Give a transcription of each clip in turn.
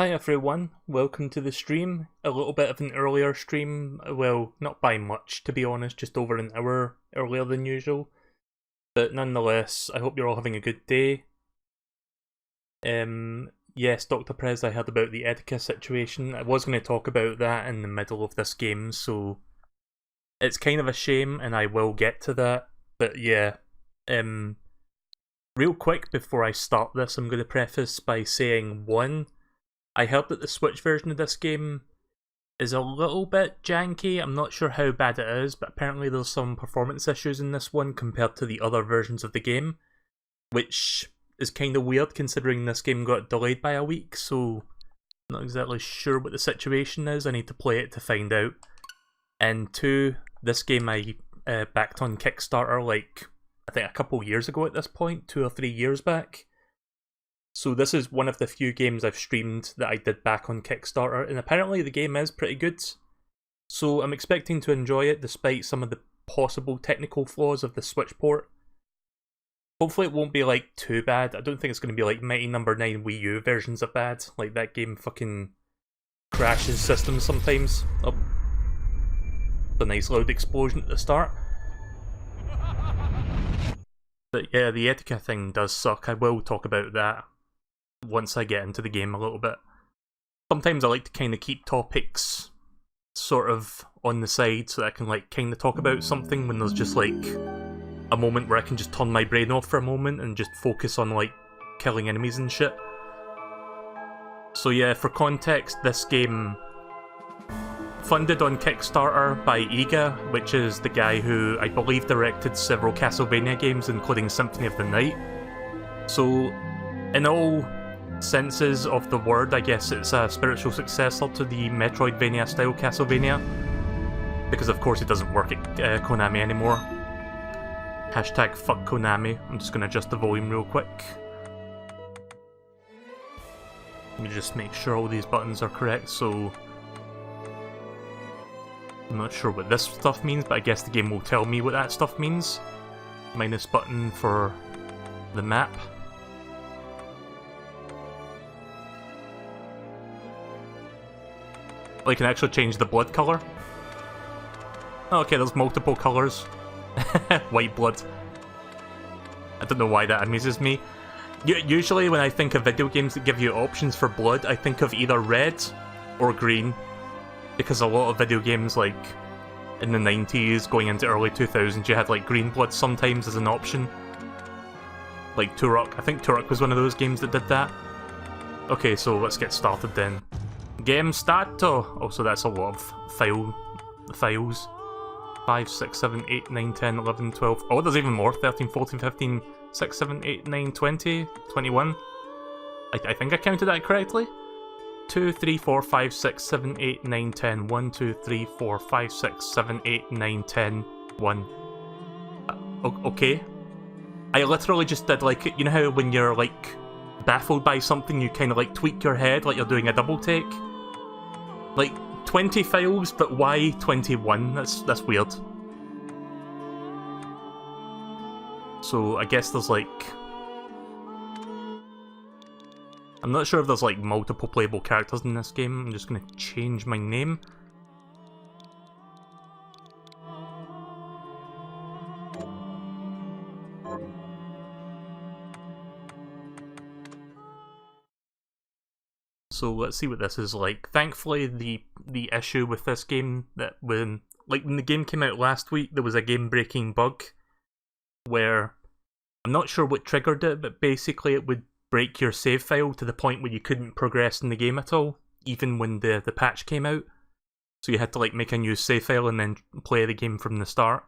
Hi everyone, welcome to the stream. A little bit of an earlier stream, well, not by much to be honest, just over an hour earlier than usual. But nonetheless, I hope you're all having a good day. Yes, Dr. Prez, I heard about the Etika situation. I was going to talk about that in the middle of this game, so it's kind of a shame and I will get to that. But yeah, real quick before I start this, I'm going to preface by saying, one, I heard that the Switch version of this game is a little bit janky. I'm not sure how bad it is, but apparently there's some performance issues in this one compared to the other versions of the game, which is kind of weird considering this game got delayed by a week, so I'm not exactly sure what the situation is. I need to play it to find out. And two, this game I backed on Kickstarter like, I think a couple years ago at this point, 2 or 3 years back. So this is one of the few games I've streamed that I did back on Kickstarter, and apparently the game is pretty good. So I'm expecting to enjoy it despite some of the possible technical flaws of the Switch port. Hopefully it won't be like too bad. I don't think it's going to be like Mighty No. 9 Wii U versions of bad. Like that game fucking crashes systems sometimes. Oh, a nice loud explosion at the start. But yeah, the Etika thing does suck. I will talk about that once I get into the game a little bit. Sometimes I like to kind of keep topics sort of on the side so that I can like kind of talk about something when there's just like a moment where I can just turn my brain off for a moment and just focus on like killing enemies and shit. So yeah, for context, this game funded on Kickstarter by Iga, which is the guy who I believe directed several Castlevania games including Symphony of the Night. So in all senses of the word, I guess it's a spiritual successor to the Metroidvania style Castlevania, because of course it doesn't work at Konami anymore. Hashtag fuck Konami. I'm just going to adjust the volume real quick. Let me just make sure all these buttons are correct. So I'm not sure what this stuff means, but I guess the game will tell me what that stuff means. Minus button for the map. I can actually change the blood colour. Okay, there's multiple colours. White blood. I don't know why that amuses me. Usually when I think of video games that give you options for blood, I think of either red or green. Because a lot of video games like in the 90s going into early 2000s, you had like green blood sometimes as an option. Like Turok. I think Turok was one of those games that did that. Okay, so let's get started then. Game starto! Also, that's a lot of files. 5, 6, 7, 8, 9, 10, 11, 12. Oh, there's even more. 13, 14, 15, 6, 7, 8, 9, 20, 21. I think I counted that correctly. 2, 3, 4, 5, 6, 7, 8, 9, 10. 1, 2, 3, 4, 5, 6, 7, 8, 9, 10. 1. Okay. I literally just did like, you know how when you're like baffled by something, you kind of like tweak your head like you're doing a double take? Like 20 files, but why 21? That's weird. So I guess there's like, I'm not sure if there's like multiple playable characters in this game. I'm just gonna change my name. So let's see what this is like. Thankfully, the issue with this game, that when the game came out last week, there was a game-breaking bug where I'm not sure what triggered it, but basically it would break your save file to the point where you couldn't progress in the game at all, even when the patch came out. So you had to like make a new save file and then play the game from the start.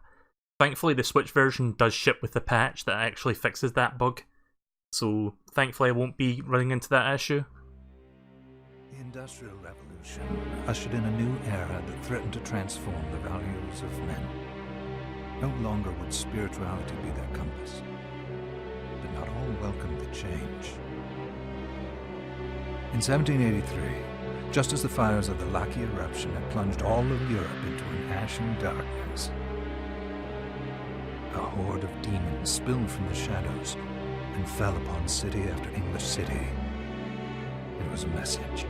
Thankfully, the Switch version does ship with a patch that actually fixes that bug. So thankfully, I won't be running into that issue. The Industrial Revolution ushered in a new era that threatened to transform the values of men. No longer would spirituality be their compass, but not all welcomed the change. In 1783, just as the fires of the Laki eruption had plunged all of Europe into an ashen darkness, a horde of demons spilled from the shadows and fell upon city after English city. It was a message.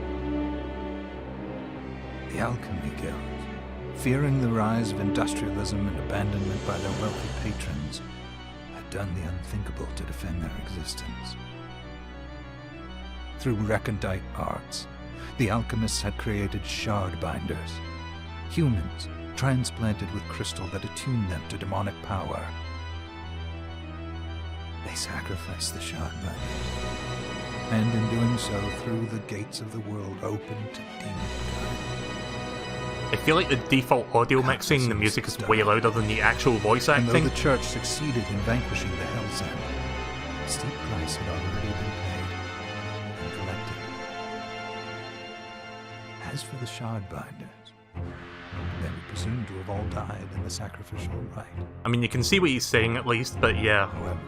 The Alchemy Guild, fearing the rise of industrialism and abandonment by their wealthy patrons, had done the unthinkable to defend their existence. Through recondite arts, the alchemists had created shard binders, humans transplanted with crystal that attuned them to demonic power. They sacrificed the shard binders, and in doing so threw the gates of the world open to demonkind. I feel like the default audio mixing, the music is way louder than the actual voice And though acting. the church succeeded in vanquishing the Hell's End, a steep price had already been paid and collected. As for the shard binders, they were presumed to have all died in the sacrificial rite. I mean, you can see what he's saying at least, but yeah. However,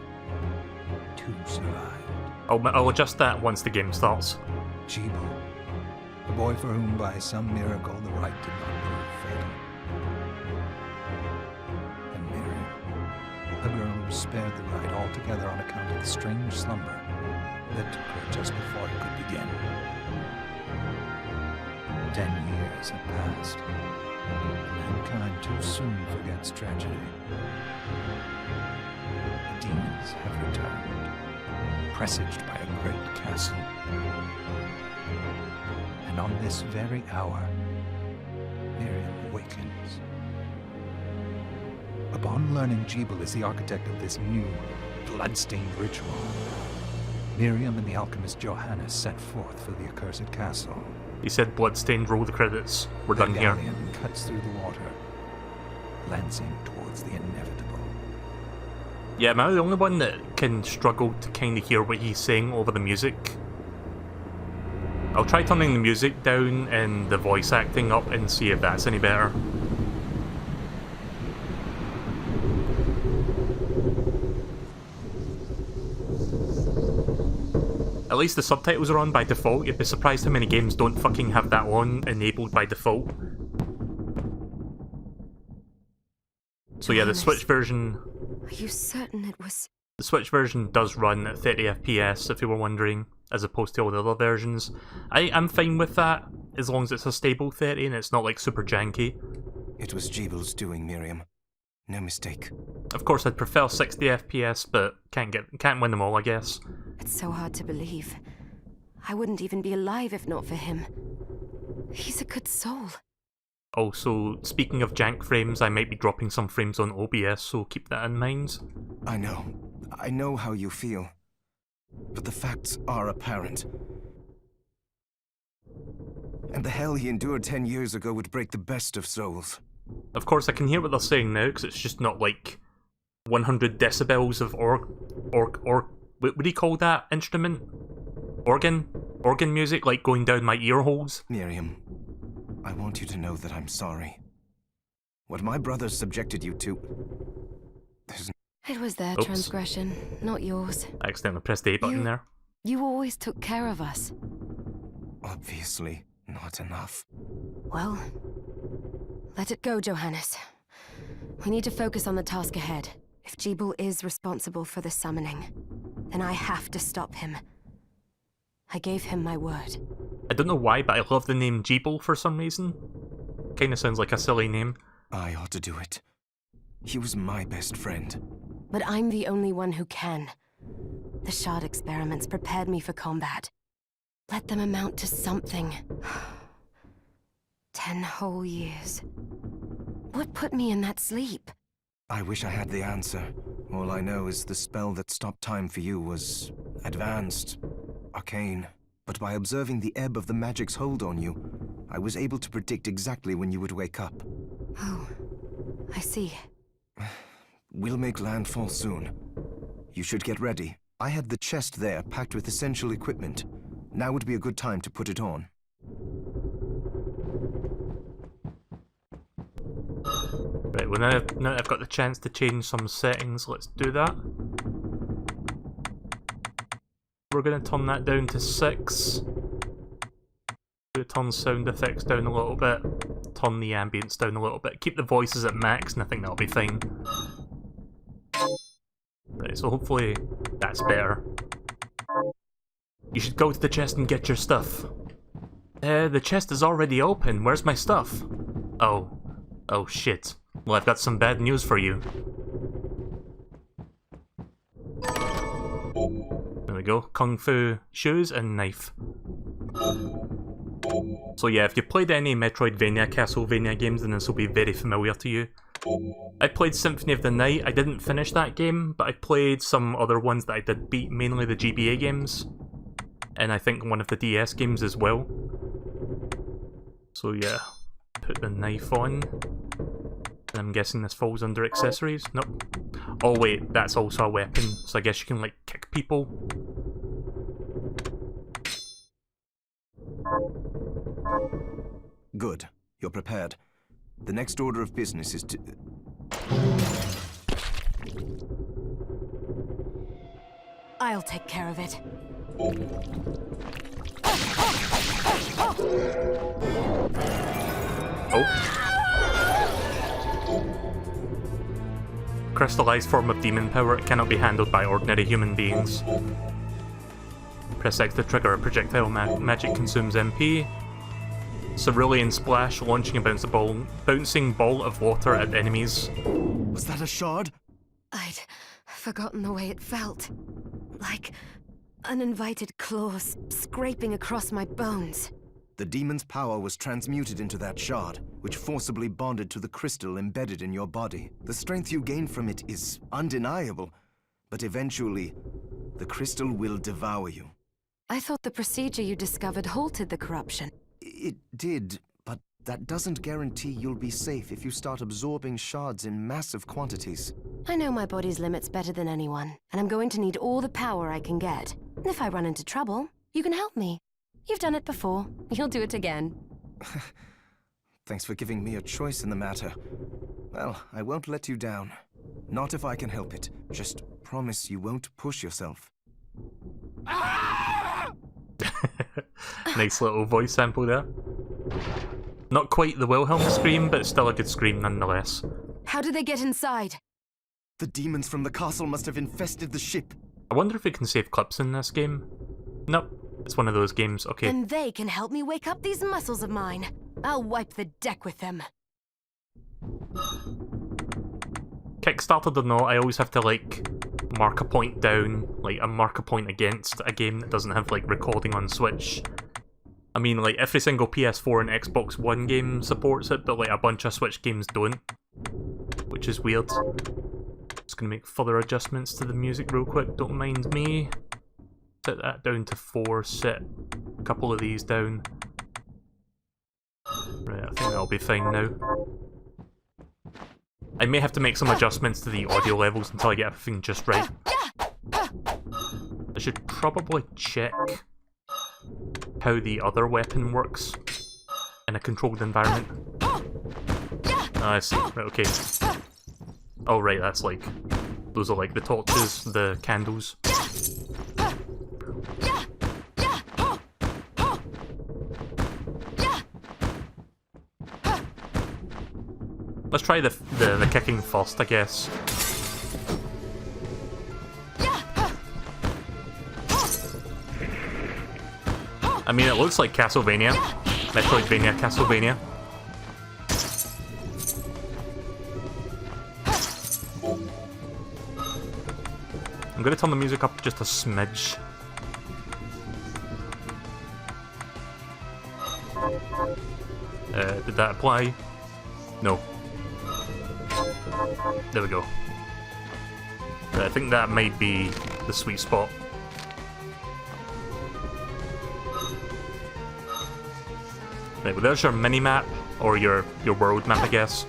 two survived. I'll adjust that once the game starts. Jibal, the boy for whom by some miracle the rite did not prove fatal. And Miriam, a girl who was spared the rite altogether on account of the strange slumber that took her just before it could begin. 10 years had passed. Mankind too soon forgets tragedy. The demons have returned, presaged by a great castle. And on this very hour, Miriam awakens. Upon learning Jibal is the architect of this new, bloodstained ritual, Miriam and the alchemist Johannes set forth for the accursed castle. He said Bloodstained, roll the credits. We're done The here. galleon cuts through the water, lancing towards the inevitable. Yeah, am I the only one that can struggle to kind of hear what he's saying over the music? I'll try turning the music down and the voice acting up and see if that's any better. At least the subtitles are on by default. You'd be surprised how many games don't fucking have that on enabled by default. So yeah, the Switch version... Are you certain it was... The Switch version does run at 30 FPS, if you were wondering, as opposed to all the other versions. I'm fine with that, as long as it's a stable 30 and it's not like super janky. It was Jibal's doing, Miriam. No mistake. Of course, I'd prefer 60 FPS, but can't win them all, I guess. It's so hard to believe. I wouldn't even be alive if not for him. He's a good soul. Also, speaking of jank frames, I might be dropping some frames on OBS, so keep that in mind. I know how you feel. But the facts are apparent. And the hell he endured 10 years ago would break the best of souls. Of course, I can hear what they're saying now, because it's just not like 100 decibels of what do you call that instrument? Organ music, like going down my ear holes. Miriam, I want you to know that I'm sorry. What my brothers subjected you to... It was their Oops. transgression, not yours. I accidentally pressed the A button there. You always took care of us. Obviously, not enough. Well, let it go, Johannes. We need to focus on the task ahead. If Jibal is responsible for the summoning, then I have to stop him. I gave him my word. I don't know why, but I love the name Jibal for some reason. Kinda sounds like a silly name. I ought to do it. He was my best friend. But I'm the only one who can. The shard experiments prepared me for combat. Let them amount to something. 10 whole years. What put me in that sleep? I wish I had the answer. All I know is the spell that stopped time for you was advanced, arcane. But by observing the ebb of the magic's hold on you, I was able to predict exactly when you would wake up. Oh, I see. We'll make landfall soon. You should get ready. I had the chest there packed with essential equipment. Now would be a good time to put it on. Right, well now I've got the chance to change some settings, let's do that. We're going to turn that down to 6. Turn sound effects down a little bit. Turn the ambience down a little bit. Keep the voices at max and I think that'll be fine. Right, so hopefully that's better. You should go to the chest and get your stuff. The chest is already open. Where's my stuff? Oh. Oh shit. Well, I've got some bad news for you. There we go. Kung Fu shoes and knife. So yeah, if you've played any Metroidvania, Castlevania games, then this will be very familiar to you. I played Symphony of the Night. I didn't finish that game, but I played some other ones that I did beat, mainly the GBA games. And I think one of the DS games as well. So yeah, put the knife on. And I'm guessing this falls under accessories? Nope. Oh wait, that's also a weapon, so I guess you can like kick people. Good. You're prepared. The next order of business is to... I'll take care of it. Oh. Crystallized form of demon power. It cannot be handled by ordinary human beings. Press X to trigger a projectile. Magic consumes MP. Cerulean splash, launching a bouncing ball of water at enemies. Was that a shard? I'd forgotten the way it felt. Like uninvited claws scraping across my bones. The demon's power was transmuted into that shard, which forcibly bonded to the crystal embedded in your body. The strength you gain from it is undeniable, but eventually, the crystal will devour you. I thought the procedure you discovered halted the corruption. It did, but that doesn't guarantee you'll be safe if you start absorbing shards in massive quantities. I know my body's limits better than anyone, and I'm going to need all the power I can get. And if I run into trouble, you can help me. You've done it before. You'll do it again. Thanks for giving me a choice in the matter. Well, I won't let you down. Not if I can help it. Just promise you won't push yourself. Nice little voice sample there. Not quite the Wilhelm scream, but still a good scream nonetheless. How did they get inside? The demons from the castle must have infested the ship. I wonder if we can save clips in this game. Nope, it's one of those games. Okay. And they can help me wake up these muscles of mine. I'll wipe the deck with them. Kickstarted or not, I always have to like mark a point down, like a mark a point against a game that doesn't have like recording on Switch. I mean, like every single PS4 and Xbox One game supports it, but like a bunch of Switch games don't, which is weird. Just gonna make further adjustments to the music real quick, don't mind me. Set that down to 4, set a couple of these down. Right, I think that'll be fine now. I may have to make some adjustments to the audio levels until I get everything just right. I should probably check how the other weapon works in a controlled environment. Oh, I see. Right, okay. Oh, right, that's like... Those are like the torches, the candles. Let's try the kicking first, I guess. I mean, it looks like Castlevania. Metroidvania, Castlevania. I'm gonna turn the music up just a smidge. Did that apply? No. There we go. I think that might be the sweet spot. Right, well there's your mini-map, or your world map, I guess.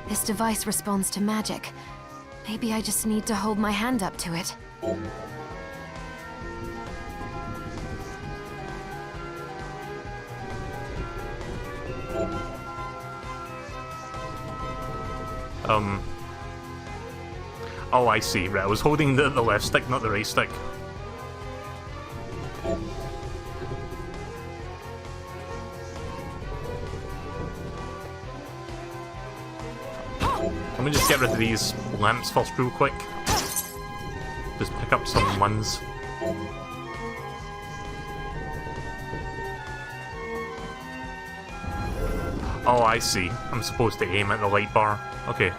This device responds to magic. Maybe I just need to hold my hand up to it. Oh, I see. Right, I was holding the left stick, not the right stick. Come Let me just get rid of these lamps first real quick. Just pick up some ones. Oh, I see. I'm supposed to aim at the light bar. Okay.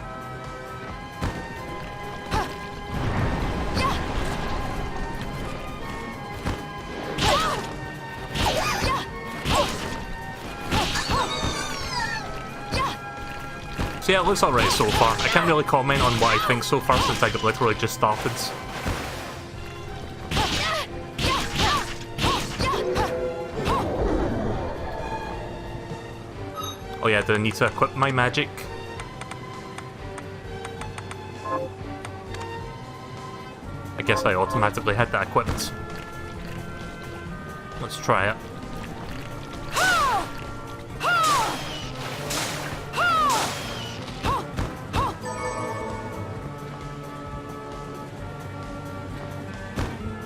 So yeah, it looks alright so far. I can't really comment on what I think so far since I literally just started. Oh yeah, do I need to equip my magic? I guess I automatically had that equipped. Let's try it.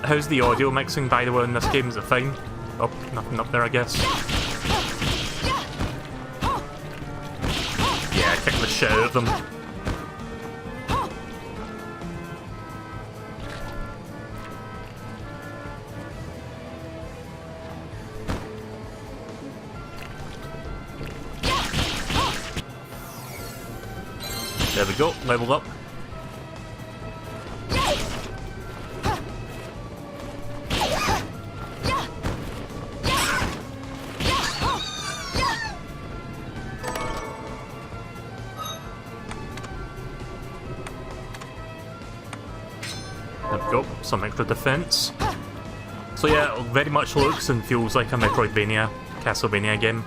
How's the audio mixing, by the way, in this game? Is it fine? Oh, nothing up there, I guess. Yeah, kick the shit out of them. There we go, leveled up. Some extra defense. So yeah, it very much looks and feels like a Metroidvania, Castlevania game.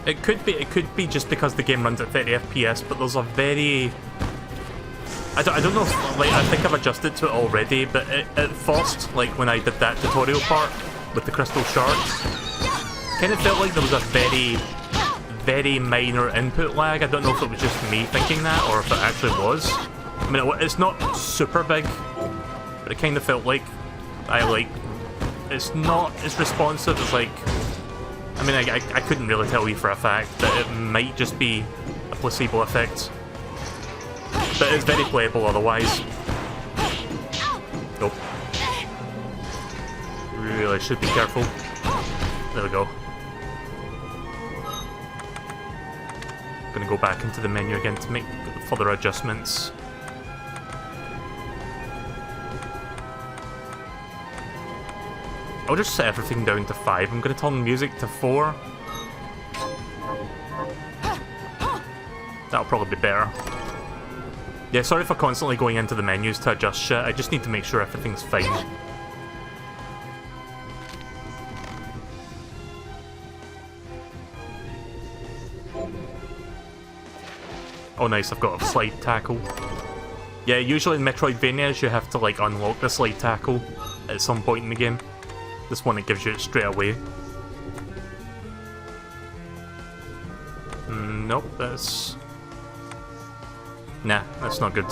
It could be just because the game runs at 30 FPS, but there's a very... I don't know if, like, I think I've adjusted to it already, but at first, like when I did that tutorial part with the crystal shards, kind of felt like there was a very minor input lag. I don't know if it was just me thinking that or if it actually was. I mean, it's not super big, but it kind of felt like it's not as responsive as like... I mean, I couldn't really tell you for a fact, but it might just be a placebo effect. But it's very playable otherwise. Nope. Really should be careful. There we go. Gonna go back into the menu again to make further adjustments. I'll just set everything down to 5. I'm gonna turn the music to 4. That'll probably be better. Yeah, sorry for constantly going into the menus to adjust shit. I just need to make sure everything's fine. Oh nice, I've got a slide tackle. Yeah, usually in Metroidvanias you have to like unlock the slide tackle at some point in the game. This one it gives you it straight away. Nope, that's... Nah, that's not good.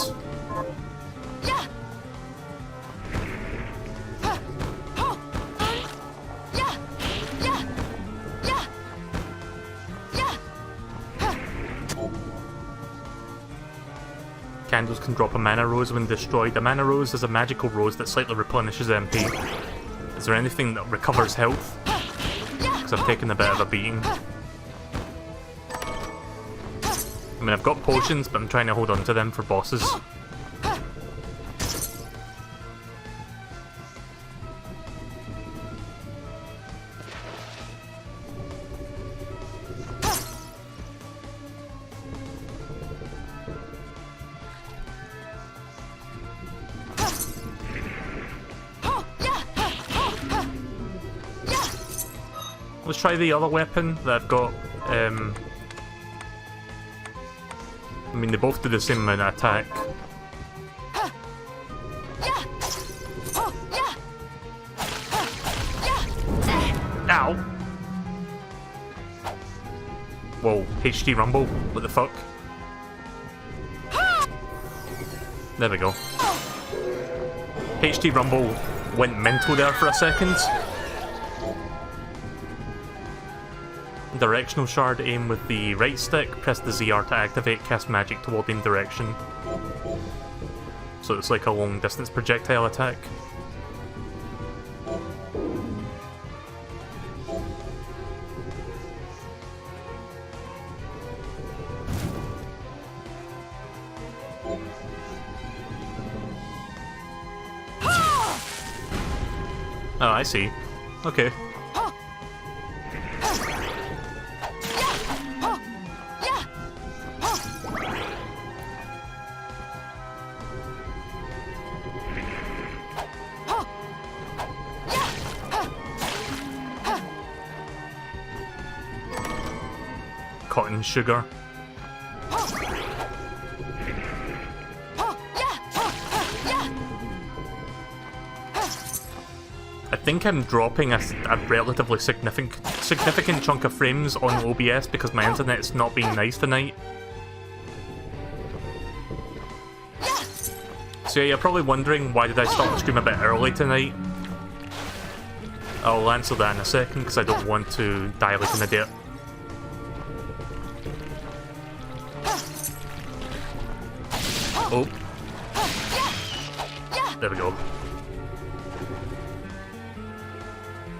Candles can drop a mana rose when destroyed. A mana rose is a magical rose that slightly replenishes MP. Is there anything that recovers health? Because I've taken a bit of a beating. I mean, I've got potions, but I'm trying to hold on to them for bosses. Let's try the other weapon that I've got. I mean, they both do the same amount of attack. Ow! Whoa, HD Rumble, what the fuck? There we go. HD Rumble went mental there for a second. Directional shard, aim with the right stick, press the ZR to activate, cast magic toward the direction. So it's like a long distance projectile attack. Oh, I see. Okay. Cotton sugar. I think I'm dropping a relatively significant chunk of frames on OBS because my internet's not being nice tonight. So yeah, you're probably wondering why did I start the stream a bit early tonight. I'll answer that in a second because I don't want to die like an idiot. Oh. There we go.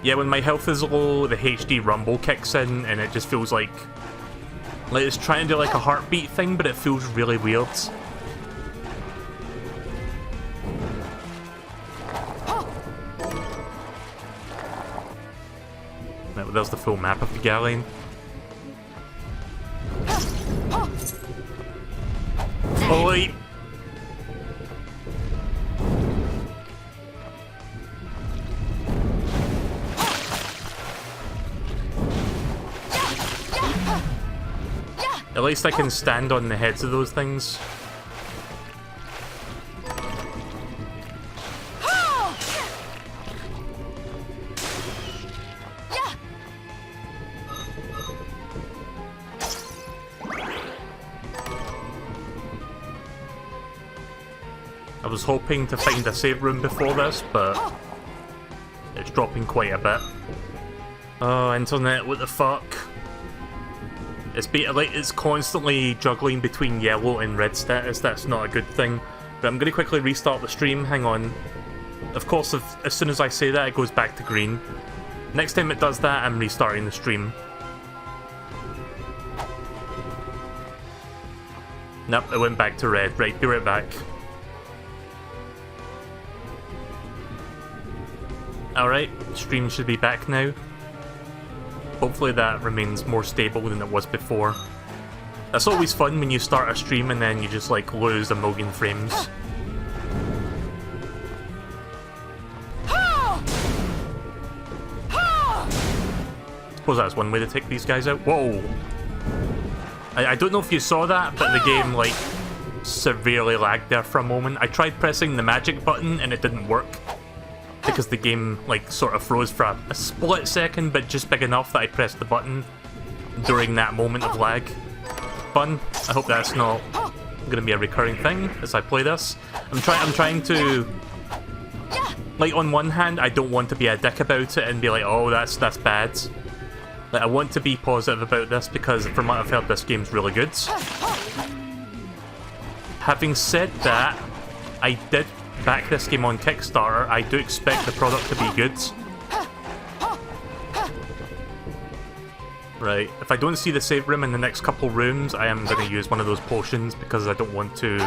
Yeah, when my health is low, the HD rumble kicks in, and it just feels like it's trying to do like a heartbeat thing, but it feels really weird. Right, well, there's the full map of the Galleon. Holy! At least I can stand on the heads of those things. I was hoping to find a save room before this, but it's dropping quite a bit. Oh, internet, what the fuck? It's constantly juggling between yellow and red status. That's not a good thing. But I'm going to quickly restart the stream. Hang on. Of course, as soon as I say that, it goes back to green. Next time it does that, I'm restarting the stream. Nope, it went back to red. Right, be right back. Alright, stream should be back now. Hopefully that remains more stable than it was before. That's always fun when you start a stream and then you just like lose a million frames. Suppose that's one way to take these guys out. Whoa! I don't know if you saw that, but the game like severely lagged there for a moment. I tried pressing the magic button and it didn't work. Because the game, like, sort of froze for a split second, but just big enough that I pressed the button during that moment of lag. Fun. I hope that's not going to be a recurring thing as I play this. I'm trying to... Like, on one hand, I don't want to be a dick about it and be like, oh, that's bad. Like, I want to be positive about this because, from what I've heard, this game's really good. Having said that, I did back this game on Kickstarter. I do expect the product to be good. Right, if I don't see the save room in the next couple rooms, I am going to use one of those potions because I don't want to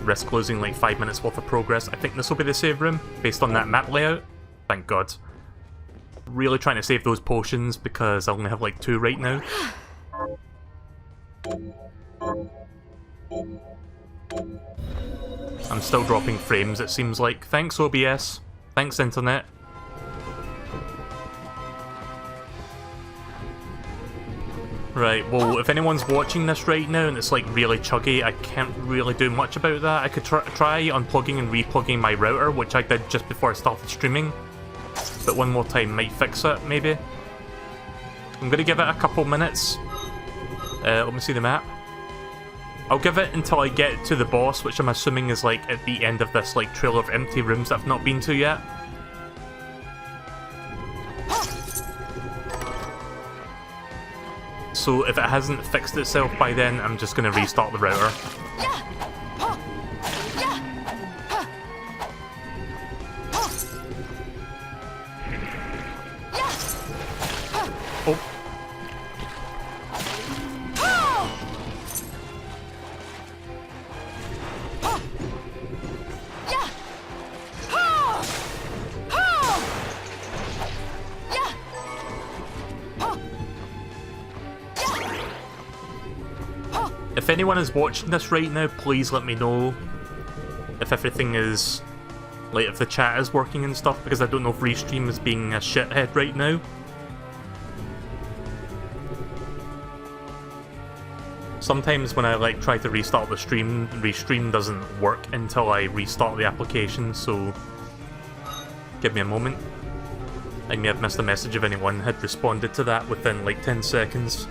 risk losing like 5 minutes worth of progress. I think this will be the save room based on that map layout. Thank God. Really trying to save those potions because I only have like 2 right now. I'm still dropping frames, it seems like. Thanks, OBS. Thanks, internet. Right, well, if anyone's watching this right now and it's like really chuggy, I can't really do much about that. I could try unplugging and replugging my router, which I did just before I started streaming. But one more time might fix it, maybe. I'm gonna give it a couple minutes. Let me see the map. I'll give it until I get to the boss, which I'm assuming is like at the end of this like trail of empty rooms that I've not been to yet. So if it hasn't fixed itself by then, I'm just going to restart the router. Oh. If anyone is watching this right now, please let me know if everything is, like, if the chat is working and stuff, because I don't know if Restream is being a shithead right now. Sometimes when I like try to restart the stream, Restream doesn't work until I restart the application, so give me a moment. I may have missed a message if anyone had responded to that within like 10 seconds.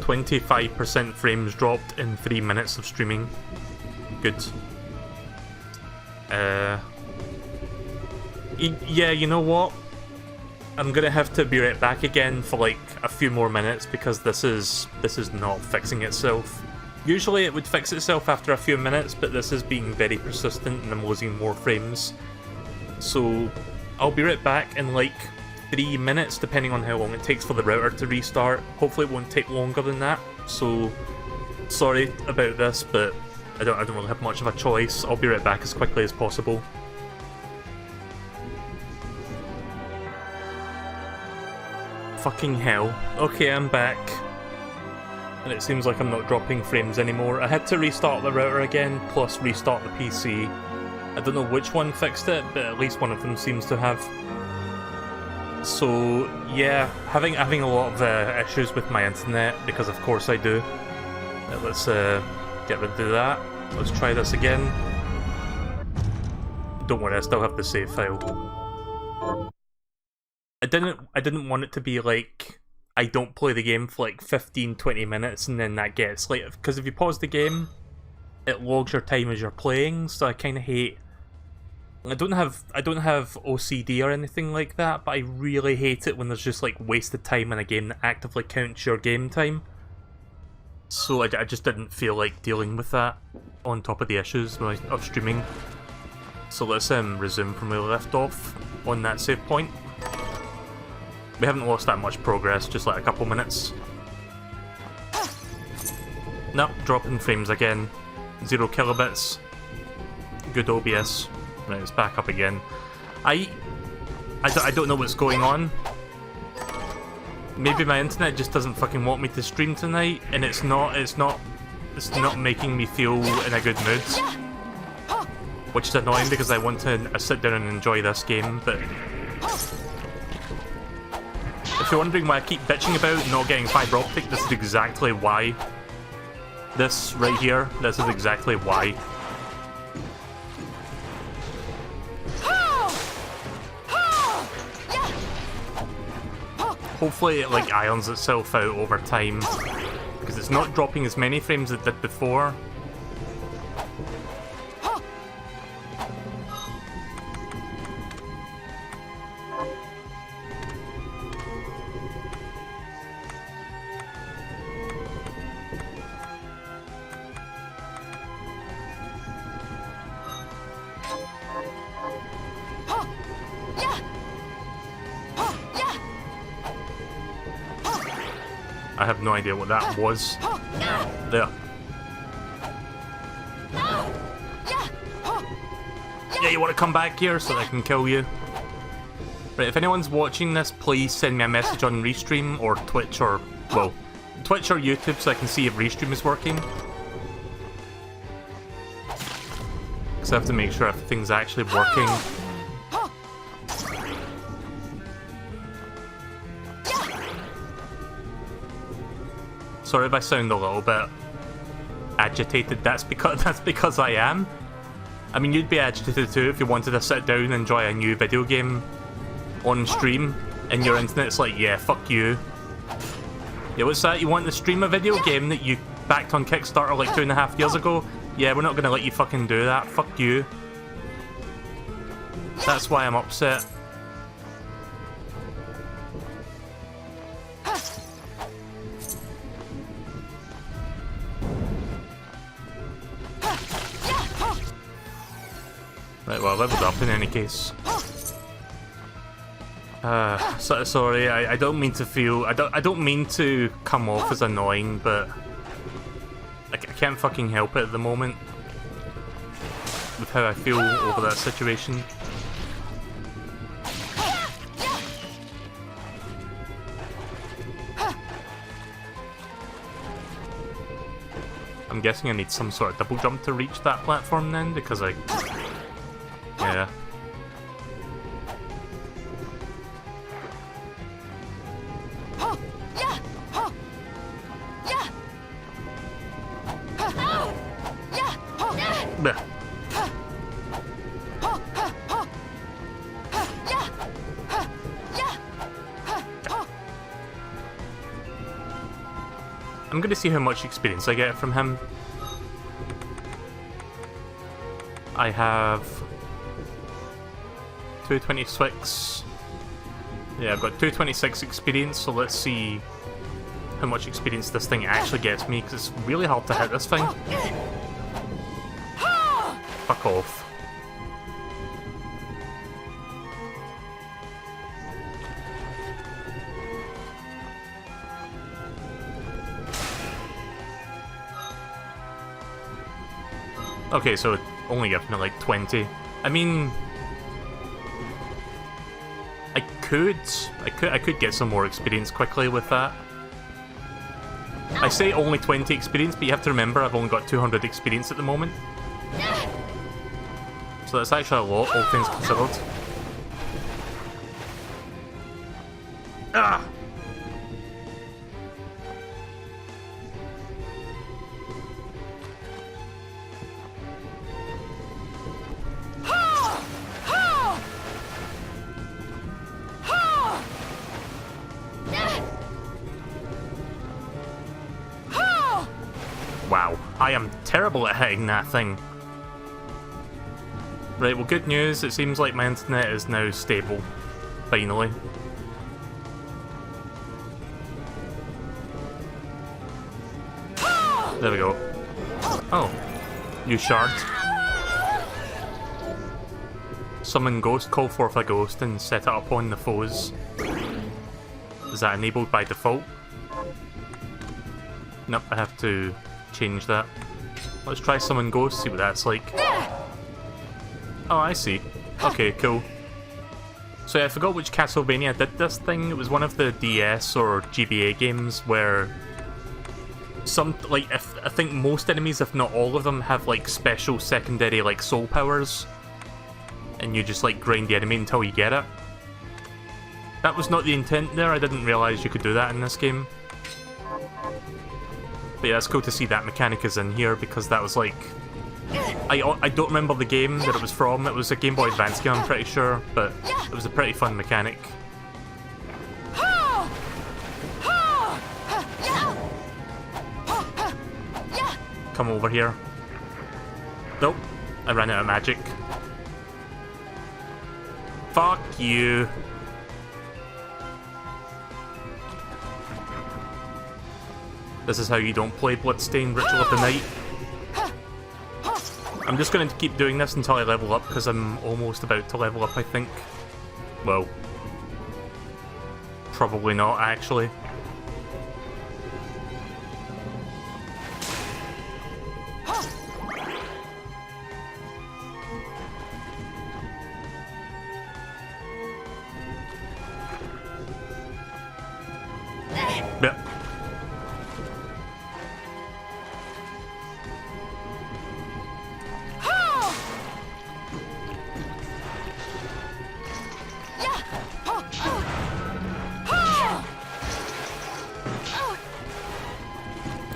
"25% frames dropped in 3 minutes of streaming." Good. Yeah, you know what? I'm gonna have to be right back again for like a few more minutes because this is not fixing itself. Usually it would fix itself after a few minutes, but this is being very persistent and I'm losing more frames. So I'll be right back in like 3 minutes, depending on how long it takes for the router to restart. Hopefully it won't take longer than that. So sorry about this, but I don't really have much of a choice. I'll be right back as quickly as possible. Fucking hell. Okay, I'm back. And it seems like I'm not dropping frames anymore. I had to restart the router again, plus restart the PC. I don't know which one fixed it, but at least one of them seems to have. So yeah, having a lot of issues with my internet, because of course I do. Let's get rid of that. Let's try this again. Don't worry, I still have the save file. I didn't want it to be like I don't play the game for like 15-20 minutes and then that gets like, because if you pause the game, it logs your time as you're playing, so I kinda hate. I don't have OCD or anything like that, but I really hate it when there's just like wasted time in a game that actively counts your game time. So I just didn't feel like dealing with that on top of the issues of streaming. So let's resume from where we left off on that save point. We haven't lost that much progress, just like a couple minutes. Nope, dropping frames again. 0 kilobits. Good OBS. Right, it's back up again. I don't know what's going on. Maybe my internet just doesn't fucking want me to stream tonight, and it's not making me feel in a good mood. Which is annoying because I want to sit down and enjoy this game, but if you're wondering why I keep bitching about not getting fibre optic, this is exactly why. This right here, this is exactly why. Hopefully it like irons itself out over time, because it's not dropping as many frames as it did before. I have no idea what that was. There. Yeah, you want to come back here so that I can kill you? Right, if anyone's watching this, please send me a message on Restream or Twitch or, well, Twitch or YouTube so I can see if Restream is working. Because I have to make sure everything's actually working. Sorry if I sound a little bit agitated. That's because I am. I mean, you'd be agitated too if you wanted to sit down and enjoy a new video game on stream, and your internet's like, yeah, fuck you. Yeah, what's that? You want to stream a video game that you backed on Kickstarter like 2.5 years ago? Yeah, we're not gonna let you fucking do that. Fuck you. That's why I'm upset. Right, well, I leveled up in any case. Sorry, I don't mean to feel... I don't mean to come off as annoying, but... I can't fucking help it at the moment. With how I feel over that situation. I'm guessing I need some sort of double jump to reach that platform then, because I... Yeah. Blech. I'm gonna see how much experience I get from him. I have 226. Yeah, I've got 226 experience, so let's see how much experience this thing actually gets me, because it's really hard to hit this thing. Fuck off. Okay, so it only gives me like 20. I mean, I could get some more experience quickly with that. I say only 20 experience, but you have to remember I've only got 200 experience at the moment. So that's actually a lot, all things considered. Ah! Wow, I am terrible at hitting that thing. Right, well, good news, it seems like my internet is now stable. Finally. There we go. Oh. You shard. Summon ghost, call forth a ghost, and set it upon the foes. Is that enabled by default? Nope, I have to change that. Let's try summon ghost, see what that's like. Oh, I see. Okay, cool. So yeah, I forgot which Castlevania did this thing. It was one of the DS or GBA games where some, like, I think most enemies, if not all of them, have like special secondary like soul powers. And you just like grind the enemy until you get it. That was not the intent there, I didn't realise you could do that in this game. But yeah, it's cool to see that mechanic is in here, because that was like... I don't remember the game that it was from. It was a Game Boy Advance game, I'm pretty sure, but it was a pretty fun mechanic. Come over here. Nope, I ran out of magic. Fuck you. This is how you don't play Bloodstained Ritual of the Night. I'm just going to keep doing this until I level up, because I'm almost about to level up, I think. Well, probably not, actually. Yep.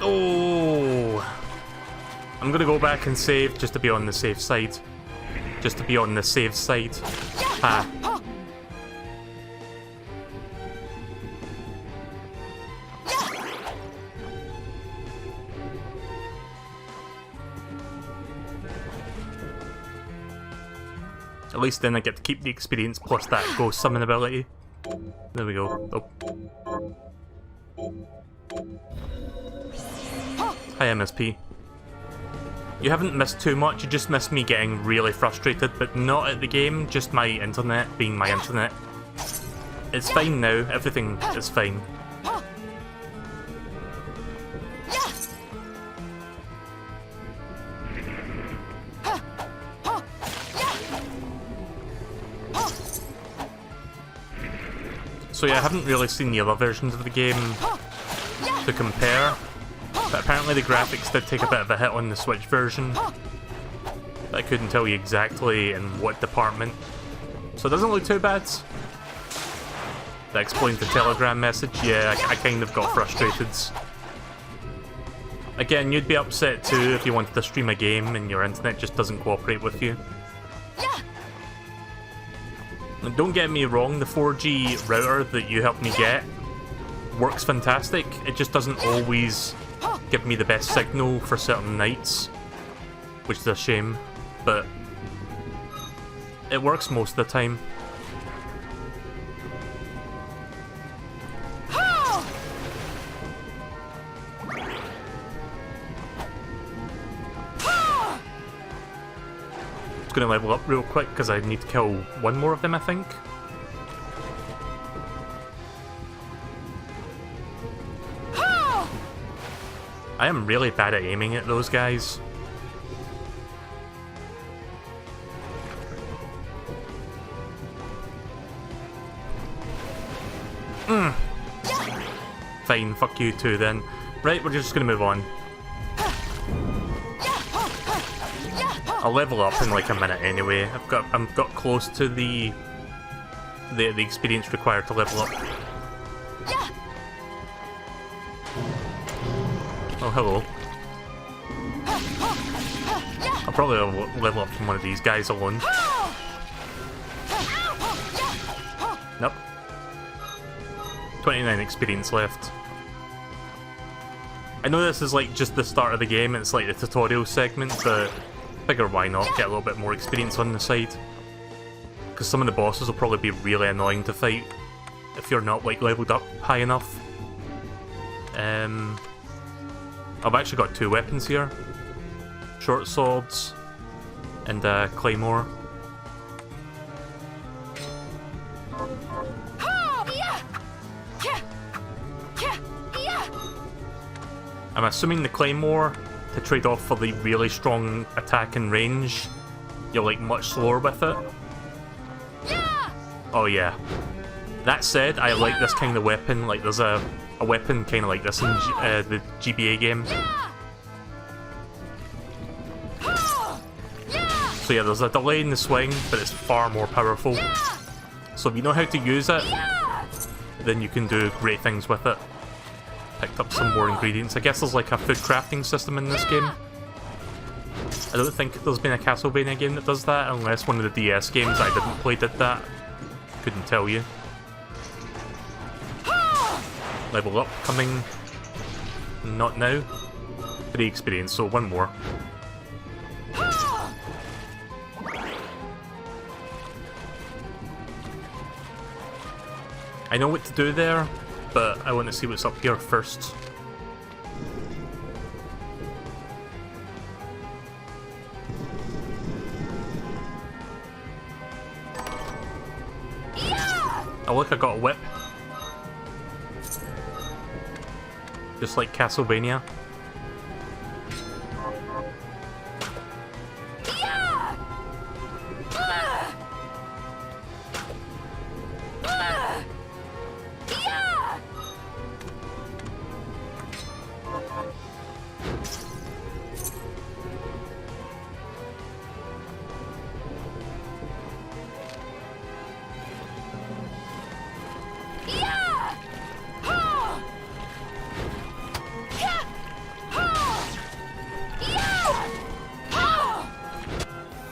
Oh, I'm gonna go back and save just to be on the safe side. Just to be on the safe side. Ah. At least then I get to keep the experience plus that ghost summon ability. There we go. Oh. Hi MSP. You haven't missed too much, you just missed me getting really frustrated, but not at the game, just my internet being my internet. It's fine now, everything is fine. So yeah, I haven't really seen the other versions of the game to compare, but apparently the graphics did take a bit of a hit on the Switch version. But I couldn't tell you exactly in what department, so it doesn't look too bad. That explains the Telegram message. Yeah, I kind of got frustrated. Again, you'd be upset too if you wanted to stream a game and your internet just doesn't cooperate with you. And don't get me wrong, the 4G router that you helped me get works fantastic. It just doesn't always give me the best signal for certain nights, which is a shame, but it works most of the time. Just gonna level up real quick because I need to kill one more of them, I think. I am really bad at aiming at those guys. Fine, fuck you too then. Right, we're just gonna move on. I'll level up in like a minute anyway. I've got close to the experience required to level up. Oh, hello. I'll probably level up from one of these guys alone. Nope. 29 experience left. I know this is like just the start of the game, it's like the tutorial segment, but I figure why not get a little bit more experience on the side. Because some of the bosses will probably be really annoying to fight if you're not like leveled up high enough. I've actually got two weapons here. Short swords and a claymore. I'm assuming the claymore, to trade off for the really strong attack and range, you're like much slower with it. Oh yeah. That said, I like this kind of weapon. Like there's a weapon kind of like this in the GBA game. So yeah, there's a delay in the swing, but it's far more powerful. So if you know how to use it, then you can do great things with it. Picked up some more ingredients. I guess there's like a food crafting system in this game. I don't think there's been a Castlevania game that does that, unless one of the DS games I didn't play did that. Couldn't tell you. Level up coming. Not now. 3 experience, so one more. I know what to do there, but I want to see what's up here first. Oh look, I got a whip. Just like Castlevania.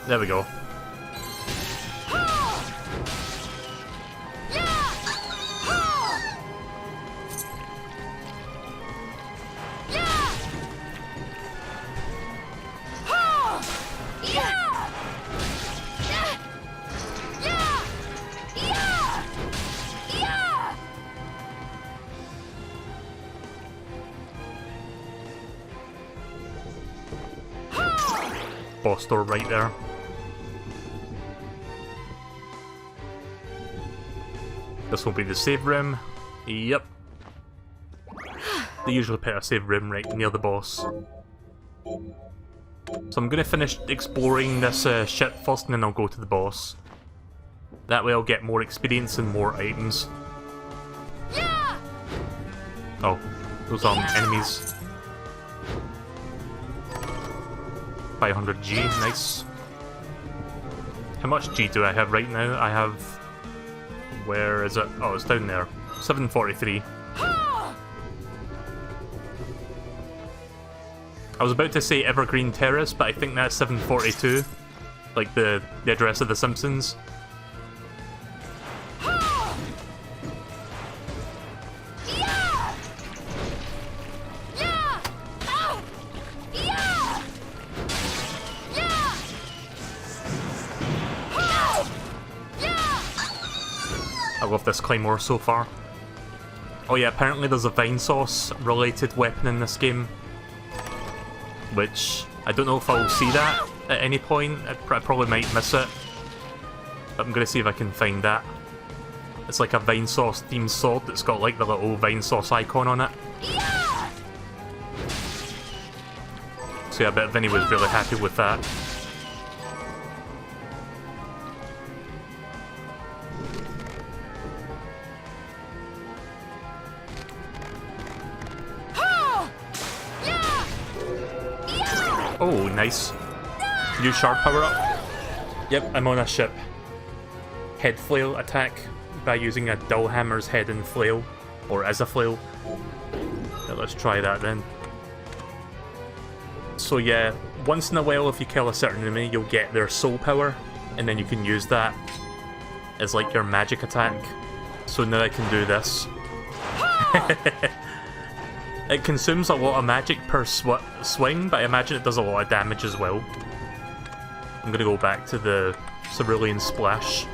There we go. boss door right there. This will be the save room. Yep. They usually put a save room right near the boss. So I'm gonna finish exploring this ship first and then I'll go to the boss. That way I'll get more experience and more items. Oh, those are enemies. 500 G, nice. How much G do I have right now? I have... Where is it? Oh, it's down there. 743. I was about to say Evergreen Terrace, but I think that's 742. Like the address of The Simpsons. I love this Claymore so far. Oh yeah, apparently there's a Vine Sauce related weapon in this game. Which, I don't know if I'll see that at any point. I probably might miss it. But I'm gonna see if I can find that. It's like a Vine Sauce themed sword that's got like the little Vine Sauce icon on it. So yeah, I bet Vinny was really happy with that. Oh, nice. New shard power up. Yep, I'm on a ship. Head flail attack by using a dull hammer's head and flail, or as a flail. Yeah, let's try that then. So yeah, once in a while if you kill a certain enemy, you'll get their soul power, and then you can use that as like your magic attack. So now I can do this. It consumes a lot of magic per swing, but I imagine it does a lot of damage as well. I'm gonna go back to the Cerulean Splash.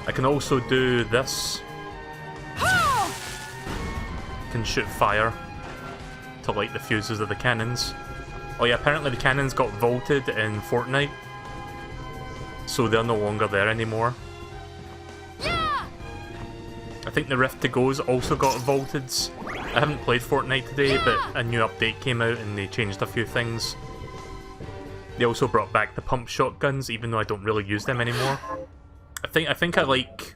I can also do this. Can shoot fire to light the fuses of the cannons. Oh yeah, apparently the cannons got vaulted in Fortnite, so they're no longer there anymore. I think the Rift to Go's also got vaulted. I haven't played Fortnite today, but a new update came out and they changed a few things. They also brought back the pump shotguns, even though I don't really use them anymore. I think I like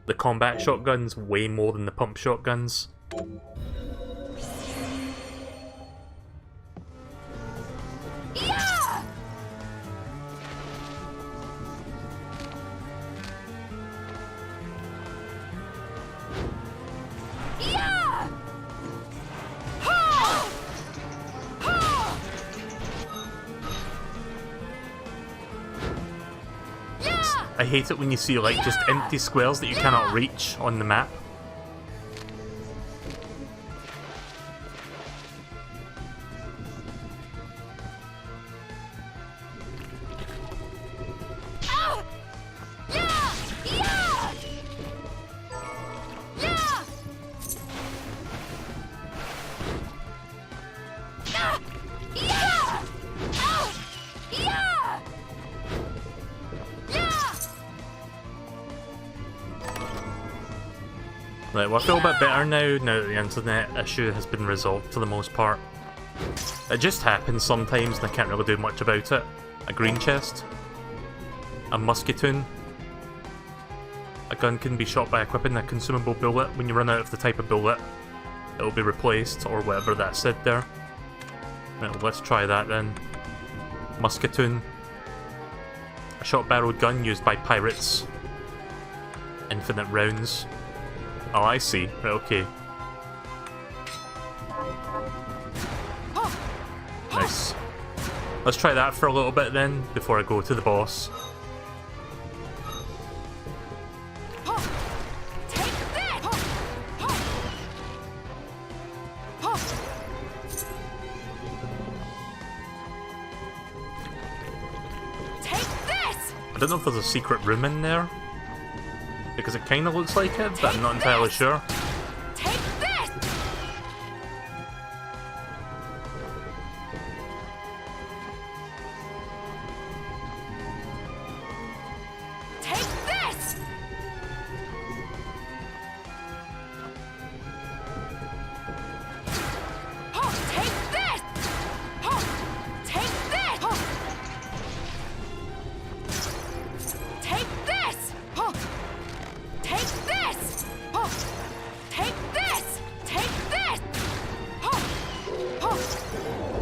the combat shotguns way more than the pump shotguns. I hate it when you see like just empty squares that you cannot reach on the map. Right, well I feel a bit better now that the internet issue has been resolved for the most part. It just happens sometimes and I can't really do much about it. A green chest. A musketoon. A gun can be shot by equipping a consumable bullet. When you run out of the type of bullet, it will be replaced, or whatever that said there. Right, let's try that then. Musketoon. A shot-barreled gun used by pirates. Infinite rounds. Oh, I see. Right, okay. Nice. Let's try that for a little bit then, before I go to the boss. I don't know if there's a secret room in there, because it kind of looks like it, but I'm not entirely sure.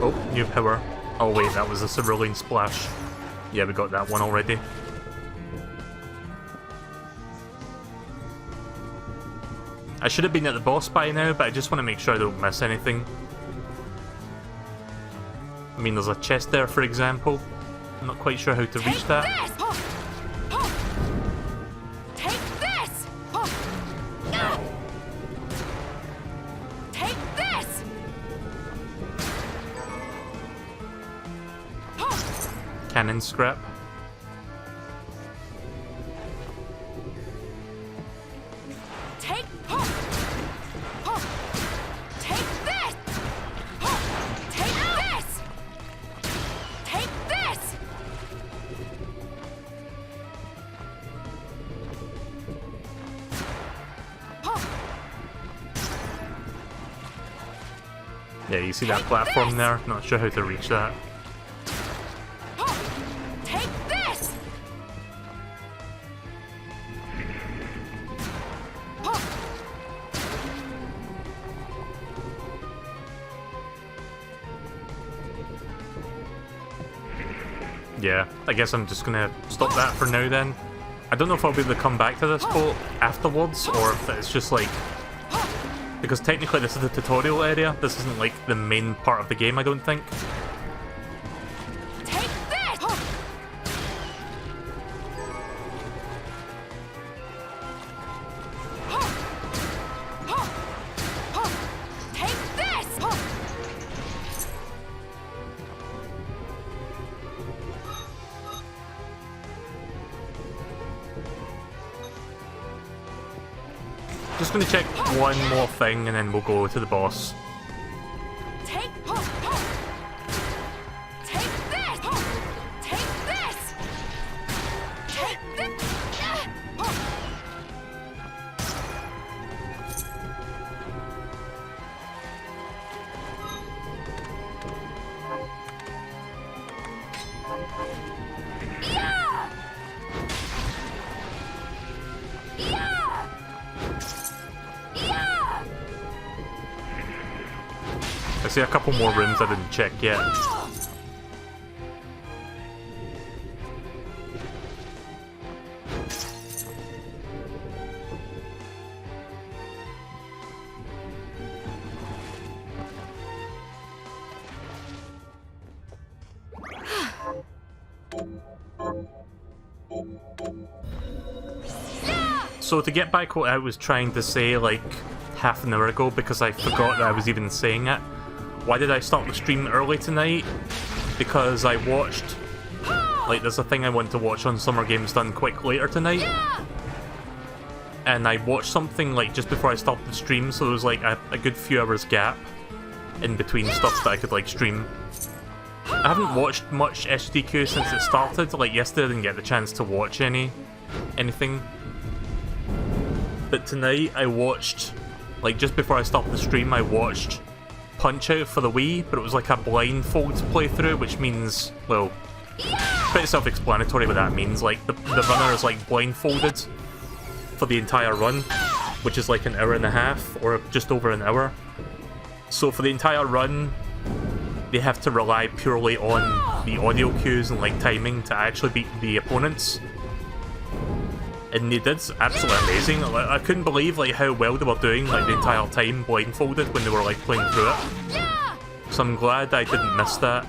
Oh, new power. Oh wait, that was a cerulean splash. Yeah, we got that one already. I should have been at the boss by now, but I just want to make sure I don't miss anything. I mean, there's a chest there, for example. I'm not quite sure how to reach that. Take this! Take this! Cannon scrap. Take Take this! Take this! Take this! Yeah, you see that platform there? Not sure how to reach that. Take this! Yeah, I guess I'm just gonna stop that for now then. I don't know if I'll be able to come back to this boat afterwards, or if it's just like... Because technically this is the tutorial area, this isn't like the main part of the game, I don't think. Take this! Take this! Just gonna check one more thing and then we'll go to the boss. Take Take this! Take this! Take this! Yeah! Yeah! Yeah! I see a couple more rooms I didn't check yet. So to get back what I was trying to say like half an hour ago, because I forgot that I was even saying it. Why did I start the stream early tonight? Because I watched, like, there's a thing I want to watch on Summer Games Done Quick later tonight. And I watched something like just before I started the stream, so there was like a good few hours gap in between stuff that I could like stream. I haven't watched much SDQ since it started. Like yesterday I didn't get the chance to watch anything. But tonight I watched, like just before I started the stream, I watched Punch-Out for the Wii, but it was like a blindfold playthrough, which means, well, pretty self-explanatory what that means. Like the runner is like blindfolded for the entire run, which is like an hour and a half or just over an hour. So for the entire run, they have to rely purely on the audio cues and like timing to actually beat the opponents. And they did absolutely amazing. Like, I couldn't believe like how well they were doing like the entire time blindfolded when they were like playing through it. So I'm glad I didn't miss that.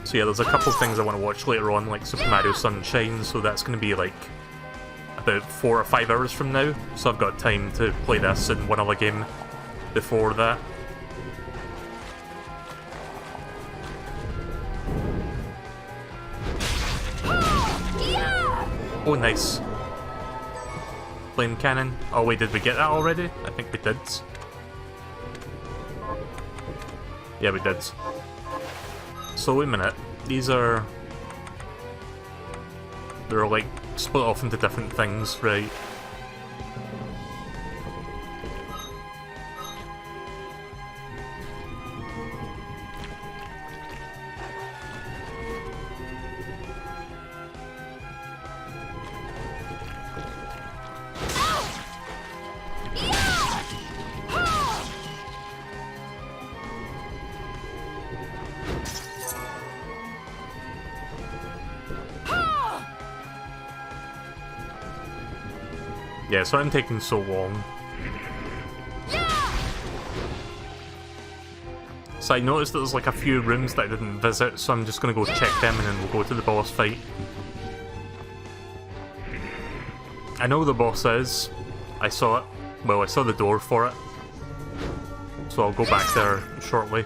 So yeah, there's a couple things I want to watch later on, like Super Mario Sunshine, so that's going to be like about 4 or 5 hours from now. So I've got time to play this and one other game before that. Oh, nice. Flame cannon. Oh wait, did we get that already? I think we did. Yeah, we did. So wait a minute. These are... They're like split off into different things, right? Yeah, so I'm taking so long. So I noticed that there's like a few rooms that I didn't visit, so I'm just gonna go check them and then we'll go to the boss fight. I know who the boss is. I saw it. Well, I saw the door for it. So I'll go back there shortly.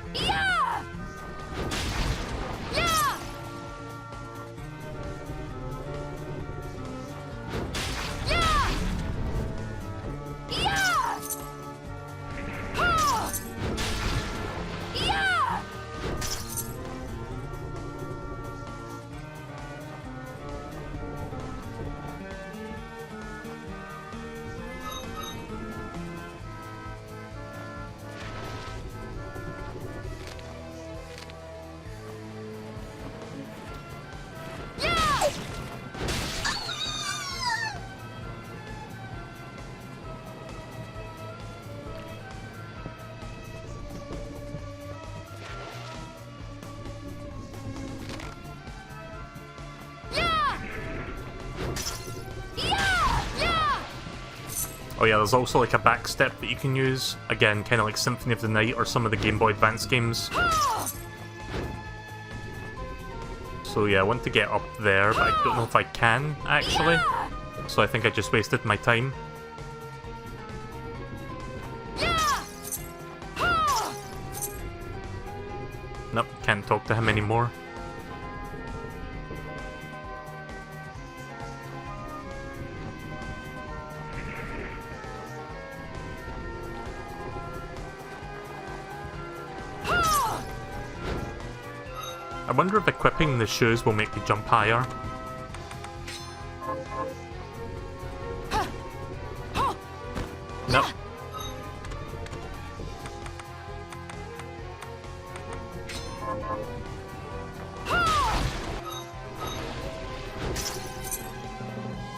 Oh yeah, there's also like a back step that you can use. Again, kind of like Symphony of the Night or some of the Game Boy Advance games. So yeah, I want to get up there, but I don't know if I can, actually. So I think I just wasted my time. Nope, can't talk to him anymore. I wonder if equipping the shoes will make me jump higher. Nope.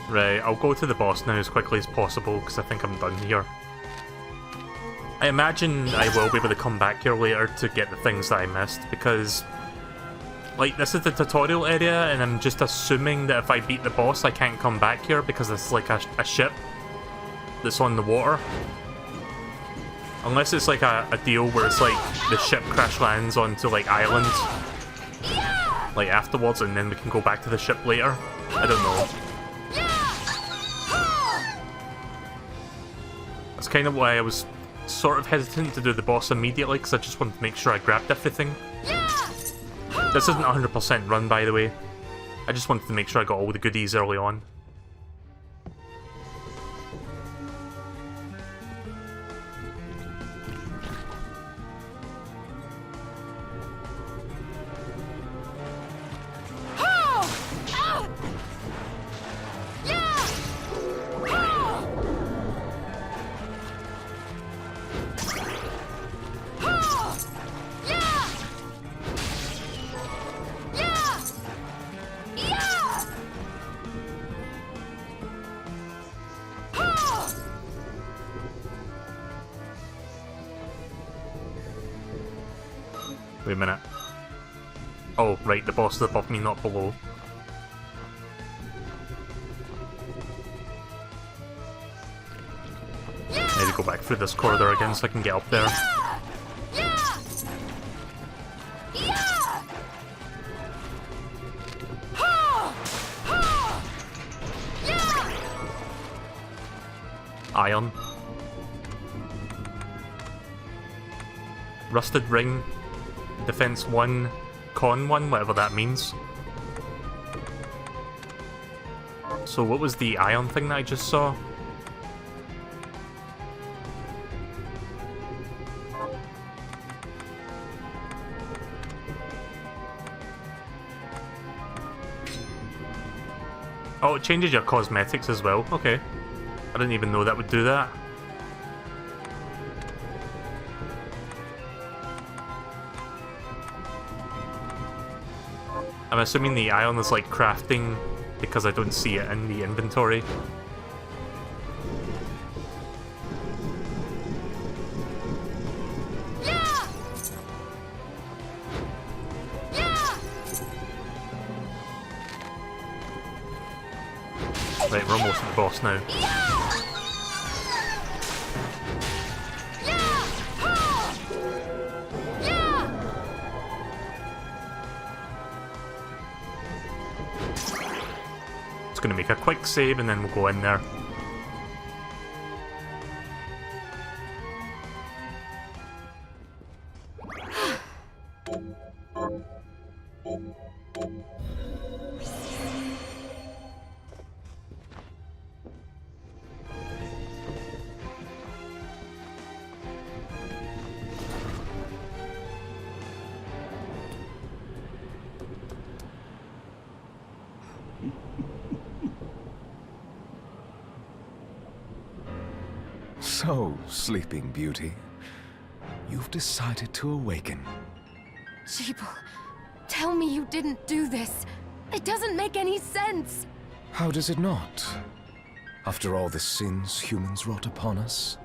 Right, I'll go to the boss now as quickly as possible because I think I'm done here. I imagine I will be able to come back here later to get the things that I missed because, like, this is the tutorial area and I'm just assuming that if I beat the boss I can't come back here because it's like a ship that's on the water. Unless it's like a deal where it's like the ship crash lands onto like island like afterwards and then we can go back to the ship later. I don't know. That's kind of why I was sort of hesitant to do the boss immediately because I just wanted to make sure I grabbed everything. This isn't 100% run, by the way. I just wanted to make sure I got all the goodies early on. Wait a minute. Oh, right, the boss is above me, not below. Maybe go back through this corridor again so I can get up there. Iron. Rusted ring. Defense 1, con 1, whatever that means. So what was the iron thing that I just saw? Oh, it changes your cosmetics as well. Okay. I didn't even know that would do that. I'm assuming the iron is like crafting because I don't see it in the inventory. Right, we're almost at the boss now. just going to make a quick save and then we'll go in there. So, Sleeping Beauty, you've decided to awaken. Jeeble, tell me you didn't do this. It doesn't make any sense. How does it not? After all the sins humans wrought upon us?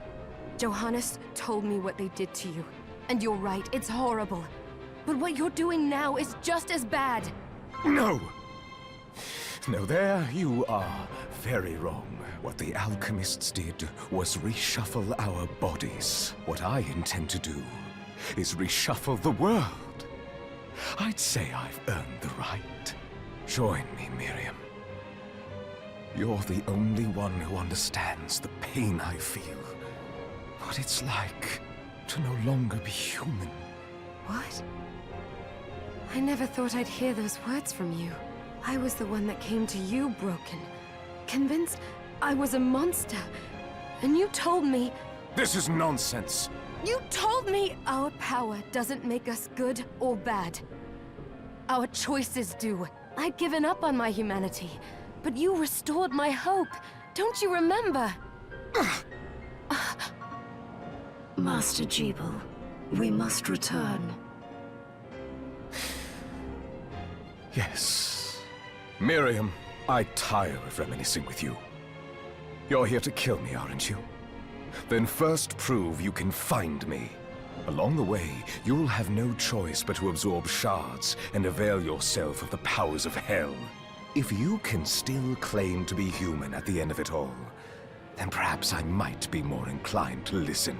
Johannes told me what they did to you. And you're right, it's horrible. But what you're doing now is just as bad. No! No, there you are very wrong. What the alchemists did was reshuffle our bodies. What I intend to do is reshuffle the world. I'd say I've earned the right. Join me, Miriam. You're the only one who understands the pain I feel. What it's like to no longer be human. What? I never thought I'd hear those words from you. I was the one that came to you broken, convinced I was a monster. And you told me... This is nonsense. You told me our power doesn't make us good or bad. Our choices do. I'd given up on my humanity, but you restored my hope. Don't you remember? Master Jeeble, we must return. Yes. Miriam, I tire of reminiscing with you. You're here to kill me, aren't you? Then first prove you can find me. Along the way, you'll have no choice but to absorb shards and avail yourself of the powers of hell. If you can still claim to be human at the end of it all, then perhaps I might be more inclined to listen.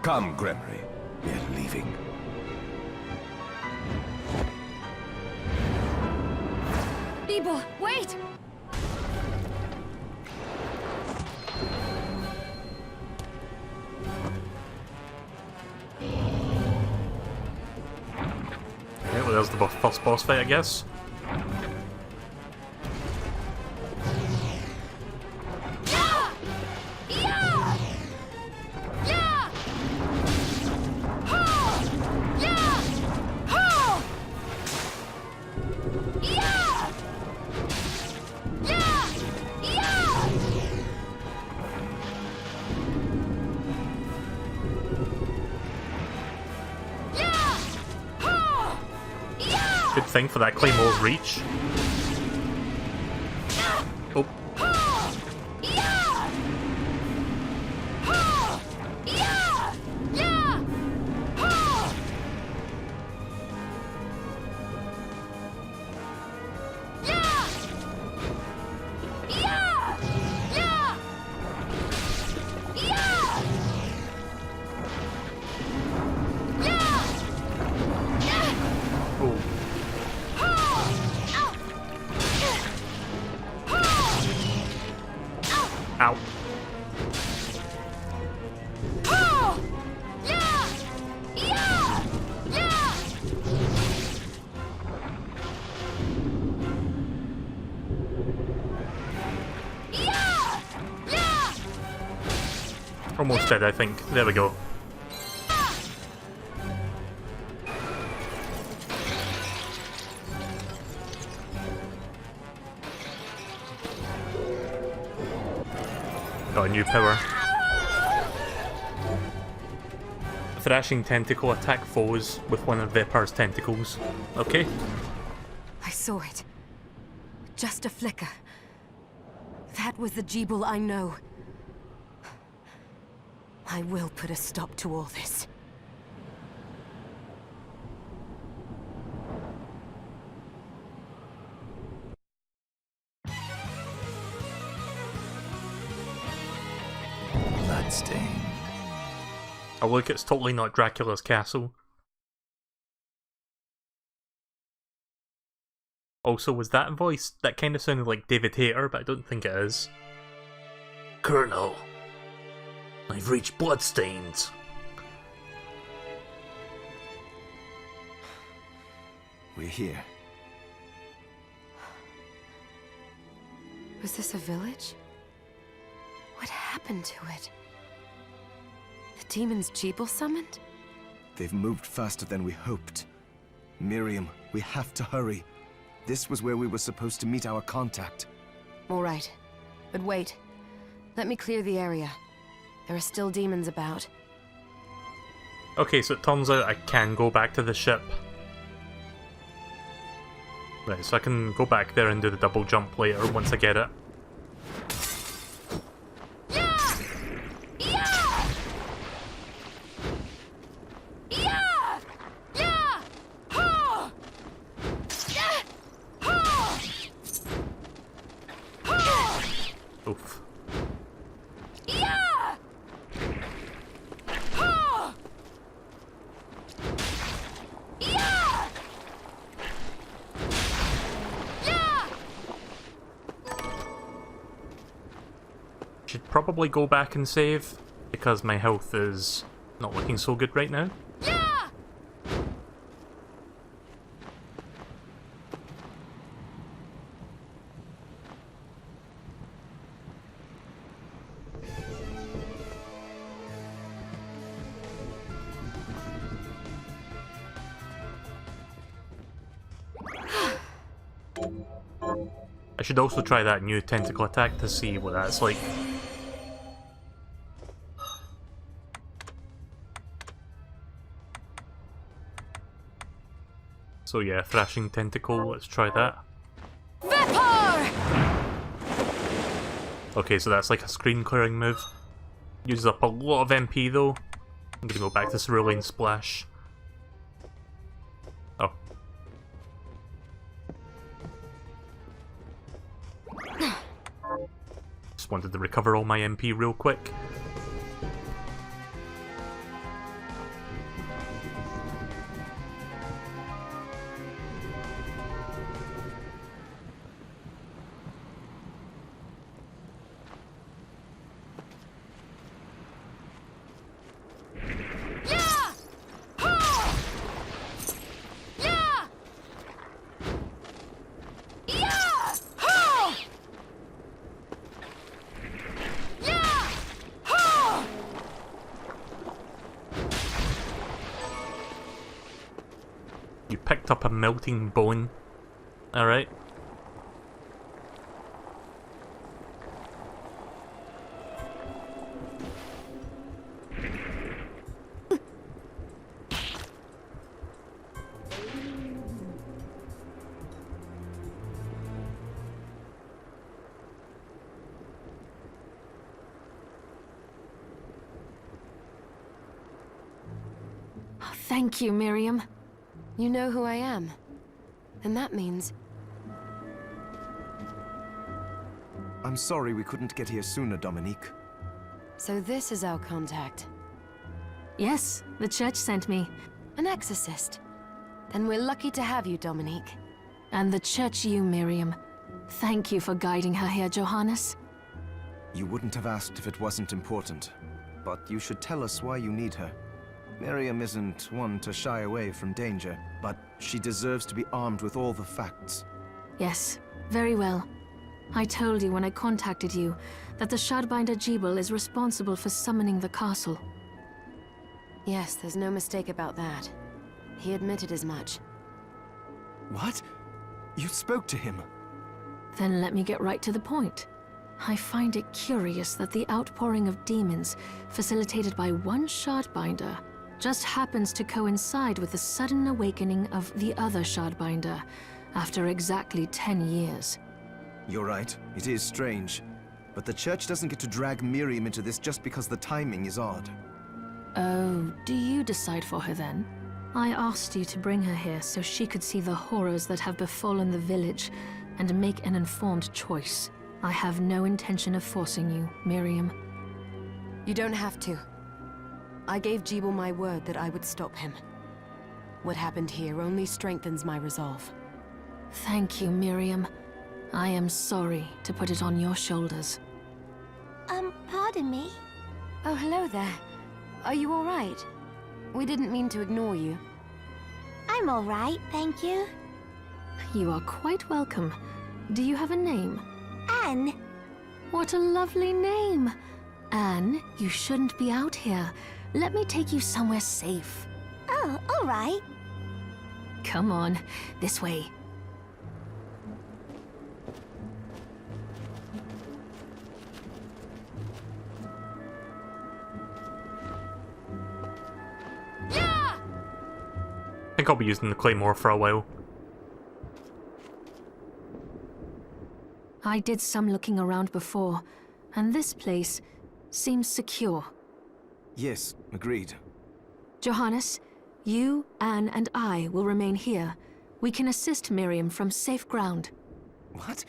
Come, Gremory. We're leaving. Jeeble, wait! Okay, well there's the first boss fight, I guess. Good thing for that Claymore's reach. Oh. Ow. Almost dead, I think. There we go. Got a new power. Thrashing tentacle attack foes with one of Viper's tentacles. Okay. I saw it. Just a flicker. That was the Jeeble I know. I will put a stop to all this. Bloodstained. Oh look, it's totally not Dracula's castle. Also, was that voice? That kind of sounded like David Hayter, but I don't think it is. Colonel, I've reached Bloodstained. We're here. Was this a village? What happened to it? The demons Jeeble summoned? They've moved faster than we hoped. Miriam, we have to hurry. This was where we were supposed to meet our contact. All right. But wait. Let me clear the area. There are still demons about. Okay, so it turns out I can go back to the ship. Right, so I can go back there and do the double jump later once I get it. Oof. Should probably go back and save, because my health is not looking so good right now. I should also try that new tentacle attack to see what that's like. So yeah, thrashing tentacle, let's try that. Okay, so that's like a screen clearing move. Uses up a lot of MP though. I'm gonna go back to Cerulean Splash. Oh. Just wanted to recover all my MP real quick. You picked up a melting bone. Alright. Oh, thank you, Miriam. You know who I am. And that means... I'm sorry we couldn't get here sooner, Dominique. So this is our contact. Yes, the church sent me. An exorcist. Then we're lucky to have you, Dominique. And the church you, Miriam. Thank you for guiding her here, Johannes. You wouldn't have asked if it wasn't important. But you should tell us why you need her. Miriam isn't one to shy away from danger, but she deserves to be armed with all the facts. Yes, very well. I told you when I contacted you that the Shardbinder Jeeble is responsible for summoning the castle. Yes, there's no mistake about that. He admitted as much. What? You spoke to him? Then let me get right to the point. I find it curious that the outpouring of demons, facilitated by one Shardbinder, just happens to coincide with the sudden awakening of the other Shardbinder, after exactly 10 years. You're right, it is strange. But the church doesn't get to drag Miriam into this just because the timing is odd. Oh, do you decide for her then? I asked you to bring her here so she could see the horrors that have befallen the village and make an informed choice. I have no intention of forcing you, Miriam. You don't have to. I gave Jeeble my word that I would stop him. What happened here only strengthens my resolve. Thank you, Miriam. I am sorry to put it on your shoulders. Pardon me? Oh, hello there. Are you all right? We didn't mean to ignore you. I'm all right, thank you. You are quite welcome. Do you have a name? Anne. What a lovely name! Anne, you shouldn't be out here. Let me take you somewhere safe. Oh, all right. Come on, this way. I think I'll be using the claymore for a while. I did some looking around before, and this place seems secure. Yes, agreed. Johannes, you, Anne, and I will remain here. We can assist Miriam from safe ground. What?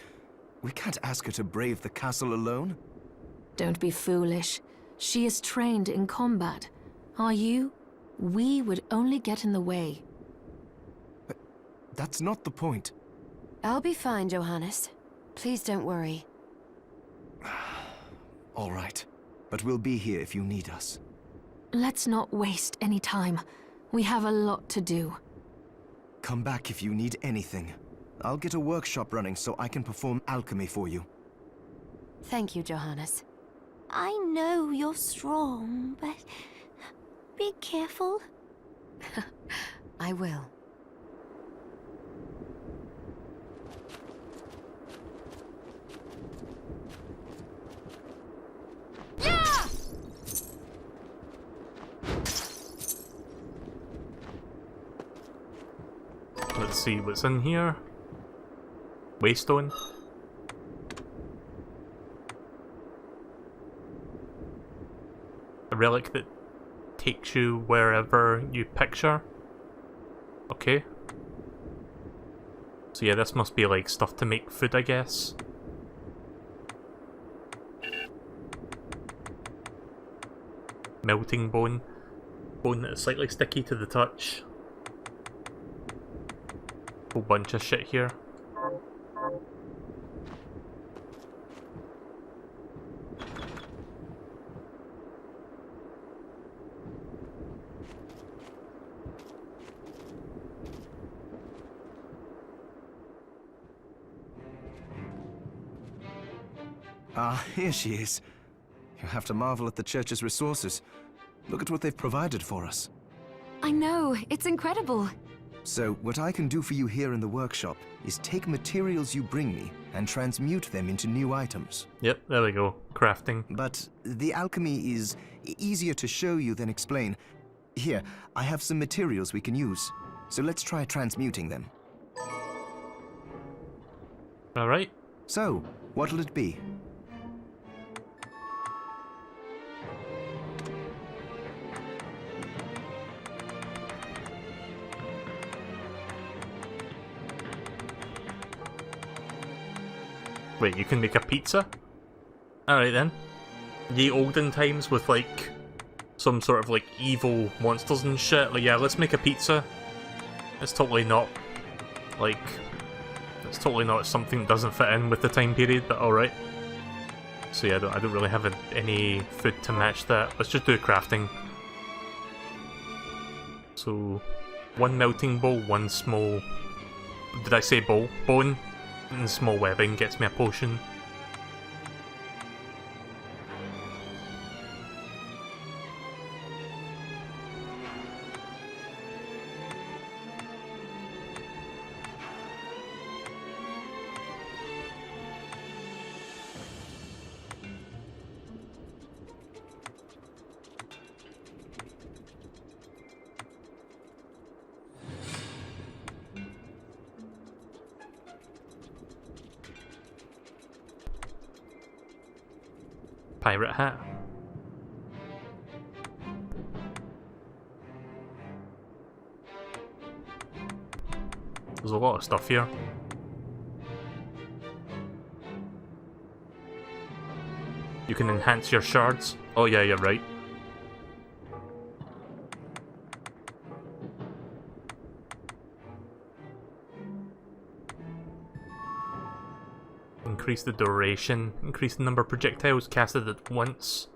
We can't ask her to brave the castle alone? Don't be foolish. She is trained in combat. Are you? We would only get in the way. That's not the point. I'll be fine, Johannes. Please don't worry. All right. But we'll be here if you need us. Let's not waste any time. We have a lot to do. Come back if you need anything. I'll get a workshop running so I can perform alchemy for you. Thank you, Johannes. I know you're strong, but be careful. I will. Let's see what's in here. Waystone. A relic that takes you wherever you picture. Okay. So yeah, this must be like stuff to make food, I guess. Melting bone. Bone that is slightly sticky to the touch. Whole bunch of shit here. Ah, here she is. You have to marvel at the church's resources. Look at what they've provided for us. I know, it's incredible. So, what I can do for you here in the workshop is take materials you bring me and transmute them into new items. Yep, there we go. Crafting. But the alchemy is easier to show you than explain. Here, I have some materials we can use. So let's try transmuting them. Alright. So, what'll it be? Wait, you can make a pizza? Alright then. Ye olden times with like some sort of like evil monsters and shit. Like, yeah, let's make a pizza. It's totally not like, it's totally not something that doesn't fit in with the time period, but alright. So yeah, I don't really have any food to match that. Let's just do crafting. So, one melting bowl, one small... Did I say bowl? Bone? And small webbing gets me a potion. Pirate hat. There's a lot of stuff here. You can enhance your shards. Oh yeah, you're right. increase the duration, increase the number of projectiles casted at once,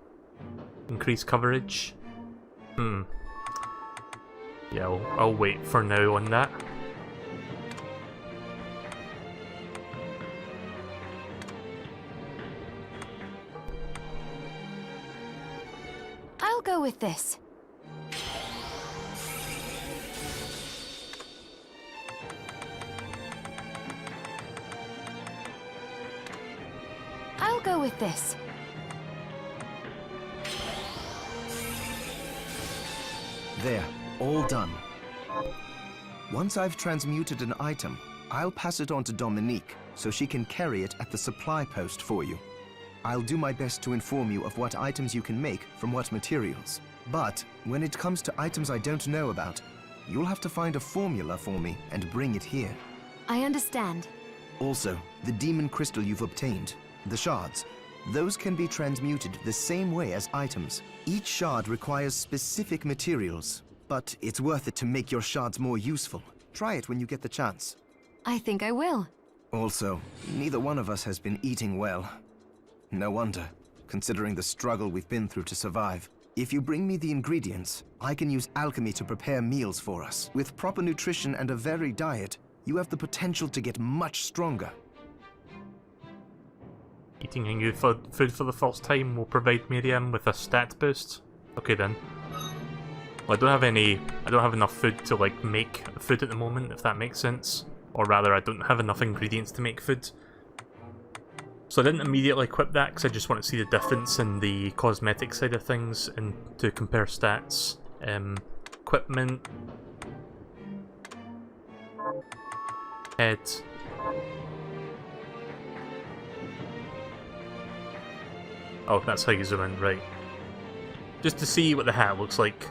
increase coverage. Yeah, I'll wait for now on that. I'll go with this. I'll go with this. There, all done. Once I've transmuted an item, I'll pass it on to Dominique so she can carry it at the supply post for you. I'll do my best to inform you of what items you can make from what materials. But when it comes to items I don't know about, you'll have to find a formula for me and bring it here. I understand. Also, the demon crystal you've obtained, the shards, those can be transmuted the same way as items. Each shard requires specific materials, but it's worth it to make your shards more useful. Try it when you get the chance. I think I will. Also, neither one of us has been eating well. No wonder, considering the struggle we've been through to survive. If you bring me the ingredients, I can use alchemy to prepare meals for us. With proper nutrition and a varied diet, you have the potential to get much stronger. Eating a new food for the first time will provide Miriam with a stat boost. Okay then. Well, I don't have enough food to like make food at the moment, if that makes sense. Or rather, I don't have enough ingredients to make food. So I didn't immediately equip that because I just want to see the difference in the cosmetic side of things and to compare stats. Equipment. Head. Oh, that's how you zoom in, right. Just to see what the hat looks like.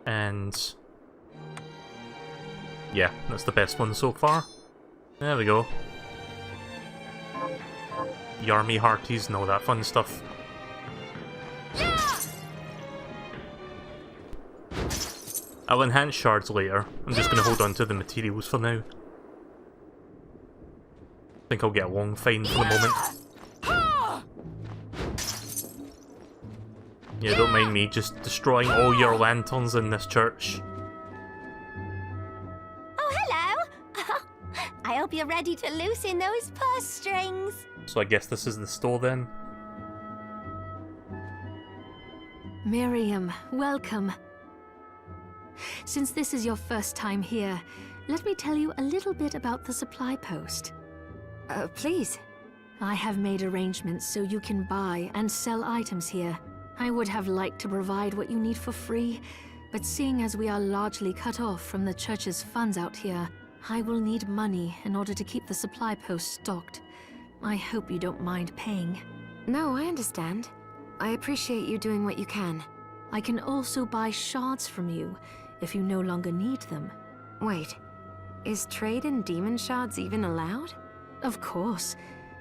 And yeah, that's the best one so far. There we go. Yarmy hearties and all that fun stuff. I'll enhance shards later. I'm just going to hold on to the materials for now. I think I'll get along fine for the moment. Yeah, don't mind me just destroying all your lanterns in this church. Oh, hello! I hope you're ready to loosen those purse strings. So I guess this is the store then. Miriam, welcome. Since this is your first time here, let me tell you a little bit about the supply post. Please. I have made arrangements so you can buy and sell items here. I would have liked to provide what you need for free, but seeing as we are largely cut off from the church's funds out here, I will need money in order to keep the supply post stocked. I hope you don't mind paying. No, I understand. I appreciate you doing what you can. I can also buy shards from you, if you no longer need them. Wait, is trade in demon shards even allowed? Of course.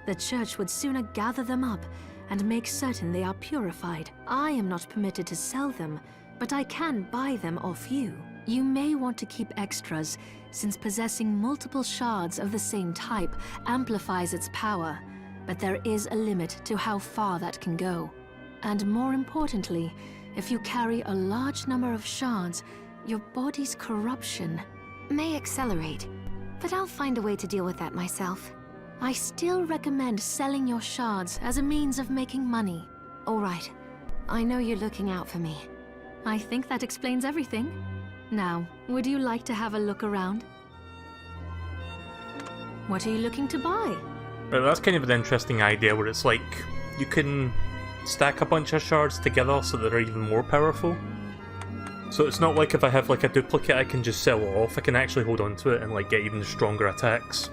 The church would sooner gather them up and make certain they are purified. I am not permitted to sell them, but I can buy them off you. You may want to keep extras, since possessing multiple shards of the same type amplifies its power, but there is a limit to how far that can go. And more importantly, if you carry a large number of shards, your body's corruption may accelerate, but I'll find a way to deal with that myself. I still recommend selling your shards as a means of making money. All right. I know you're looking out for me. I think that explains everything. Now, would you like to have a look around? What are you looking to buy? Right, that's kind of an interesting idea where it's like you can stack a bunch of shards together so they're even more powerful. So it's not like if I have like a duplicate I can just sell it off, I can actually hold on to it and like get even stronger attacks.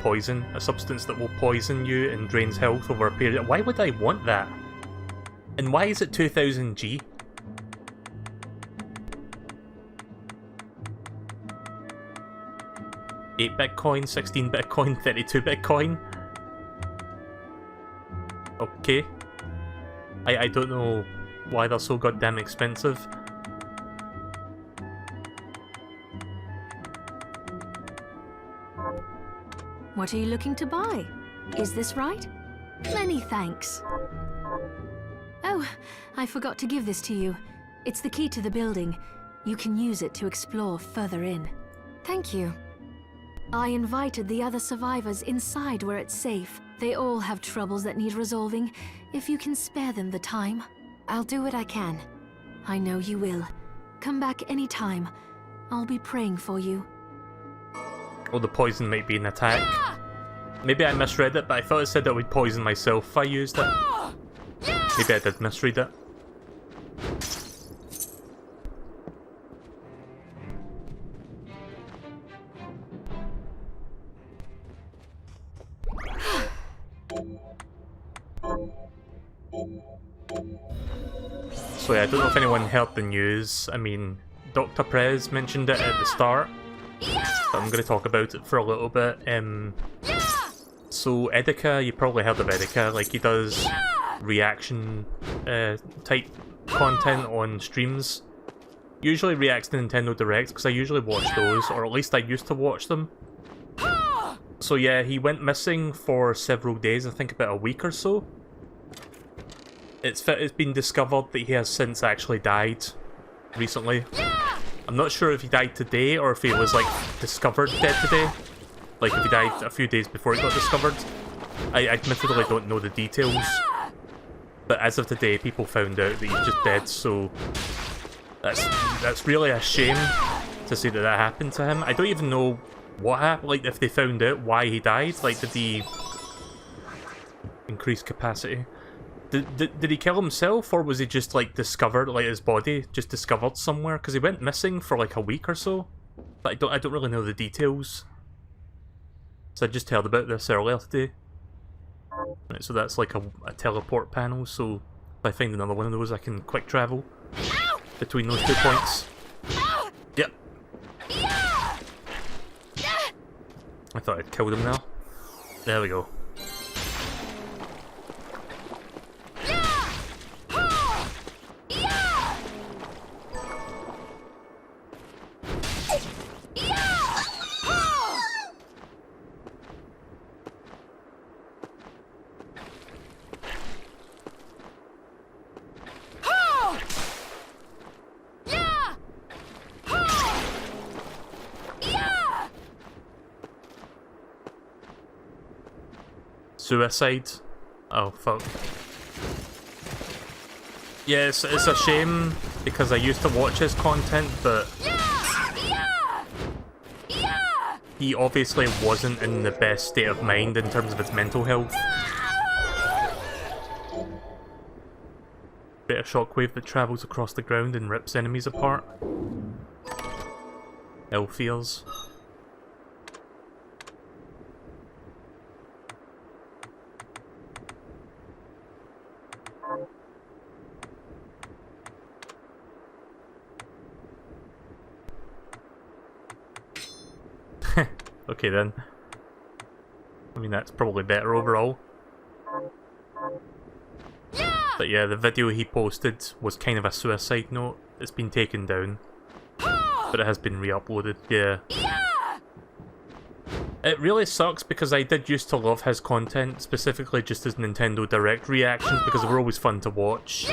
Poison, a substance that will poison you and drains health over a period. Why would I want that? And why is it 2000 G? $8 Bitcoin, 16 Bitcoin, 32 Bitcoin. Okay. I don't know why they're so goddamn expensive. What are you looking to buy? Is this right? Many thanks. Oh, I forgot to give this to you. It's the key to the building. You can use it to explore further in. Thank you. I invited the other survivors inside where it's safe. They all have troubles that need resolving. If you can spare them the time. I'll do what I can. I know you will. Come back anytime. I'll be praying for you. Oh, the poison might be an attack. Maybe I misread it, but I thought it said that I would poison myself if I used it. Maybe I did misread it. So yeah, I don't know if anyone heard the news. I mean, Dr. Prez mentioned it at the start, but I'm going to talk about it for a little bit. So Edeka, you probably heard of Edeka, like he does reaction type content on streams. Usually reacts to Nintendo Directs, because I usually watch those, or at least I used to watch them. So yeah, he went missing for several days, I think about a week or so. It's been discovered that he has since actually died recently. I'm not sure if he died today or if he was like discovered dead today. Like if he died a few days before he got discovered. I admittedly don't know the details. But as of today, people found out that he's just dead, so that's really a shame to see that that happened to him. I don't even know what happened, like if they found out why he died. Like did he increase capacity? Did he kill himself, or was he just like discovered, like his body just discovered somewhere? Because he went missing for like a week or so, but I don't really know the details. So I just heard about this earlier today. Right, so that's like a teleport panel. So if I find another one of those, I can quick travel between those 2 points. Yep. I thought I'd killed him now. There we go. Suicide? Oh, fuck. Yeah, it's a shame, because I used to watch his content, but he obviously wasn't in the best state of mind in terms of his mental health. Bit of shockwave that travels across the ground and rips enemies apart. Ill fears. Okay then. I mean, that's probably better overall. But yeah, the video he posted was kind of a suicide note. It's been taken down. But it has been re-uploaded, yeah. It really sucks because I did used to love his content, specifically just his Nintendo Direct reactions, because they were always fun to watch.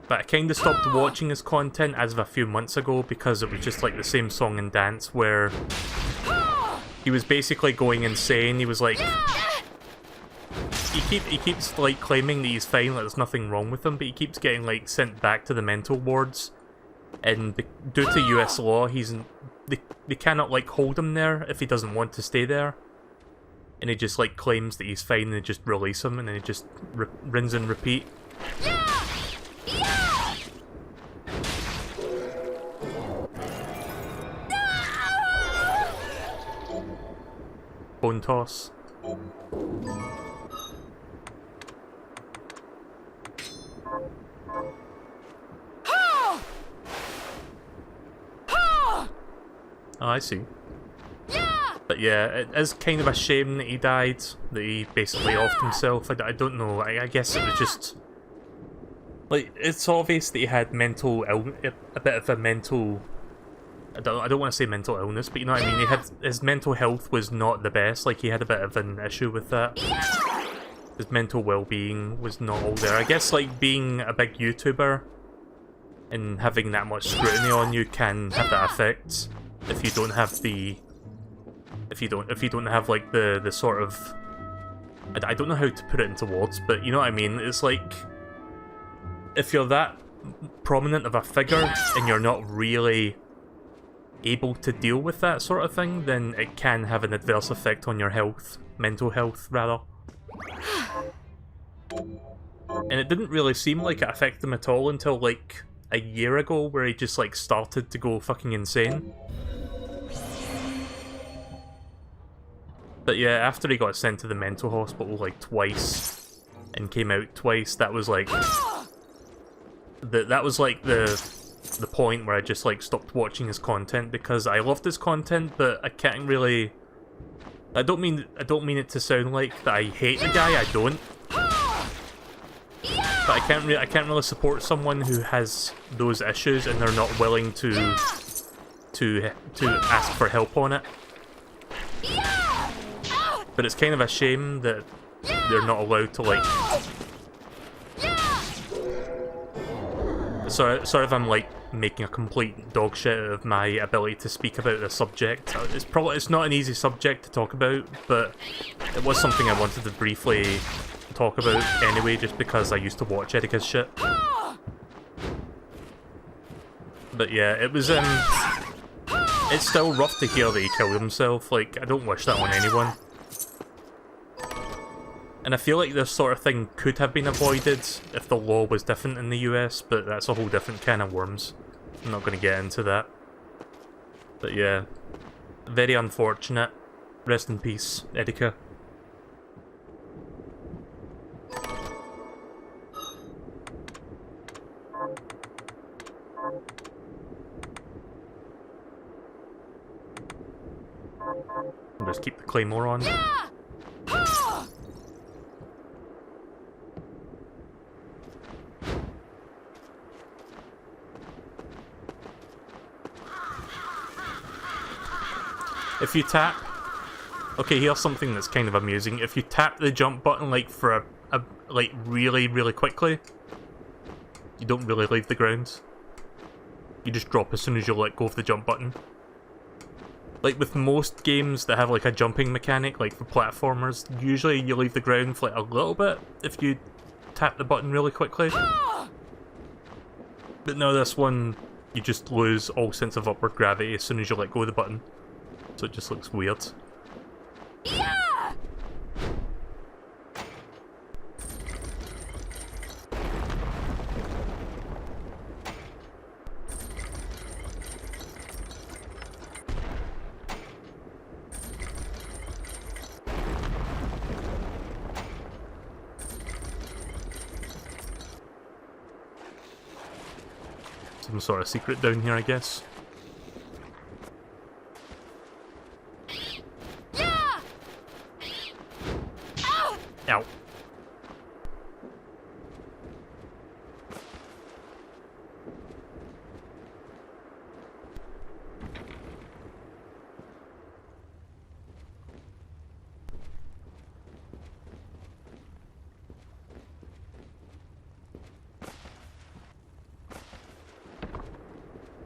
But I kind of stopped watching his content as of a few months ago because it was just like the same song and dance where he was basically going insane. He was like, he keeps like claiming that he's fine, like there's nothing wrong with him, but he keeps getting like sent back to the mental wards. And due to US law, they cannot like hold him there if he doesn't want to stay there. And he just like claims that he's fine and they just release him, and then he just rinse and repeat. Bone toss. Oh, I see. But yeah, it is kind of a shame that he died, that he basically offed himself. I don't know, I guess it was just... Like, it's obvious that he had a bit of a mental I don't want to say mental illness, but you know what I mean. His mental health was not the best. Like, he had a bit of an issue with that. His mental well-being was not all there. I guess, like, being a big YouTuber and having that much scrutiny on you can have that effect if you don't have the if you don't have like the sort of, I don't know how to put it into words, but you know what I mean. It's like, if you're that prominent of a figure and you're not really able to deal with that sort of thing, then it can have an adverse effect on your health, mental health rather. And it didn't really seem like it affected him at all until like a year ago, where he just like started to go fucking insane. But yeah, after he got sent to the mental hospital like twice and came out twice, that was like that was like the point where I just like stopped watching his content, because I loved his content, but I can't really. I don't mean it to sound like that I hate the guy. I don't. But I can't really support someone who has those issues and they're not willing to ask for help on it. But it's kind of a shame that they're not allowed to like. Sorry if I'm like making a complete dog shit out of my ability to speak about this subject. It's not an easy subject to talk about, but it was something I wanted to briefly talk about anyway, just because I used to watch Erika's shit. But yeah, it was it's still rough to hear that he killed himself. Like, I don't wish that on anyone. And I feel like this sort of thing could have been avoided if the law was different in the US, but that's a whole different can of worms. I'm not going to get into that. But yeah, very unfortunate. Rest in peace, Erika. I'll just keep the claymore on. If you tap... Okay, here's something that's kind of amusing. If you tap the jump button like for like really, really quickly, you don't really leave the ground. You just drop as soon as you let go of the jump button. Like with most games that have like a jumping mechanic, like for platformers, usually you leave the ground for like a little bit if you tap the button really quickly. But no, this one, you just lose all sense of upward gravity as soon as you let go of the button. So it just looks weird. Some sort of secret down here, I guess. Ow.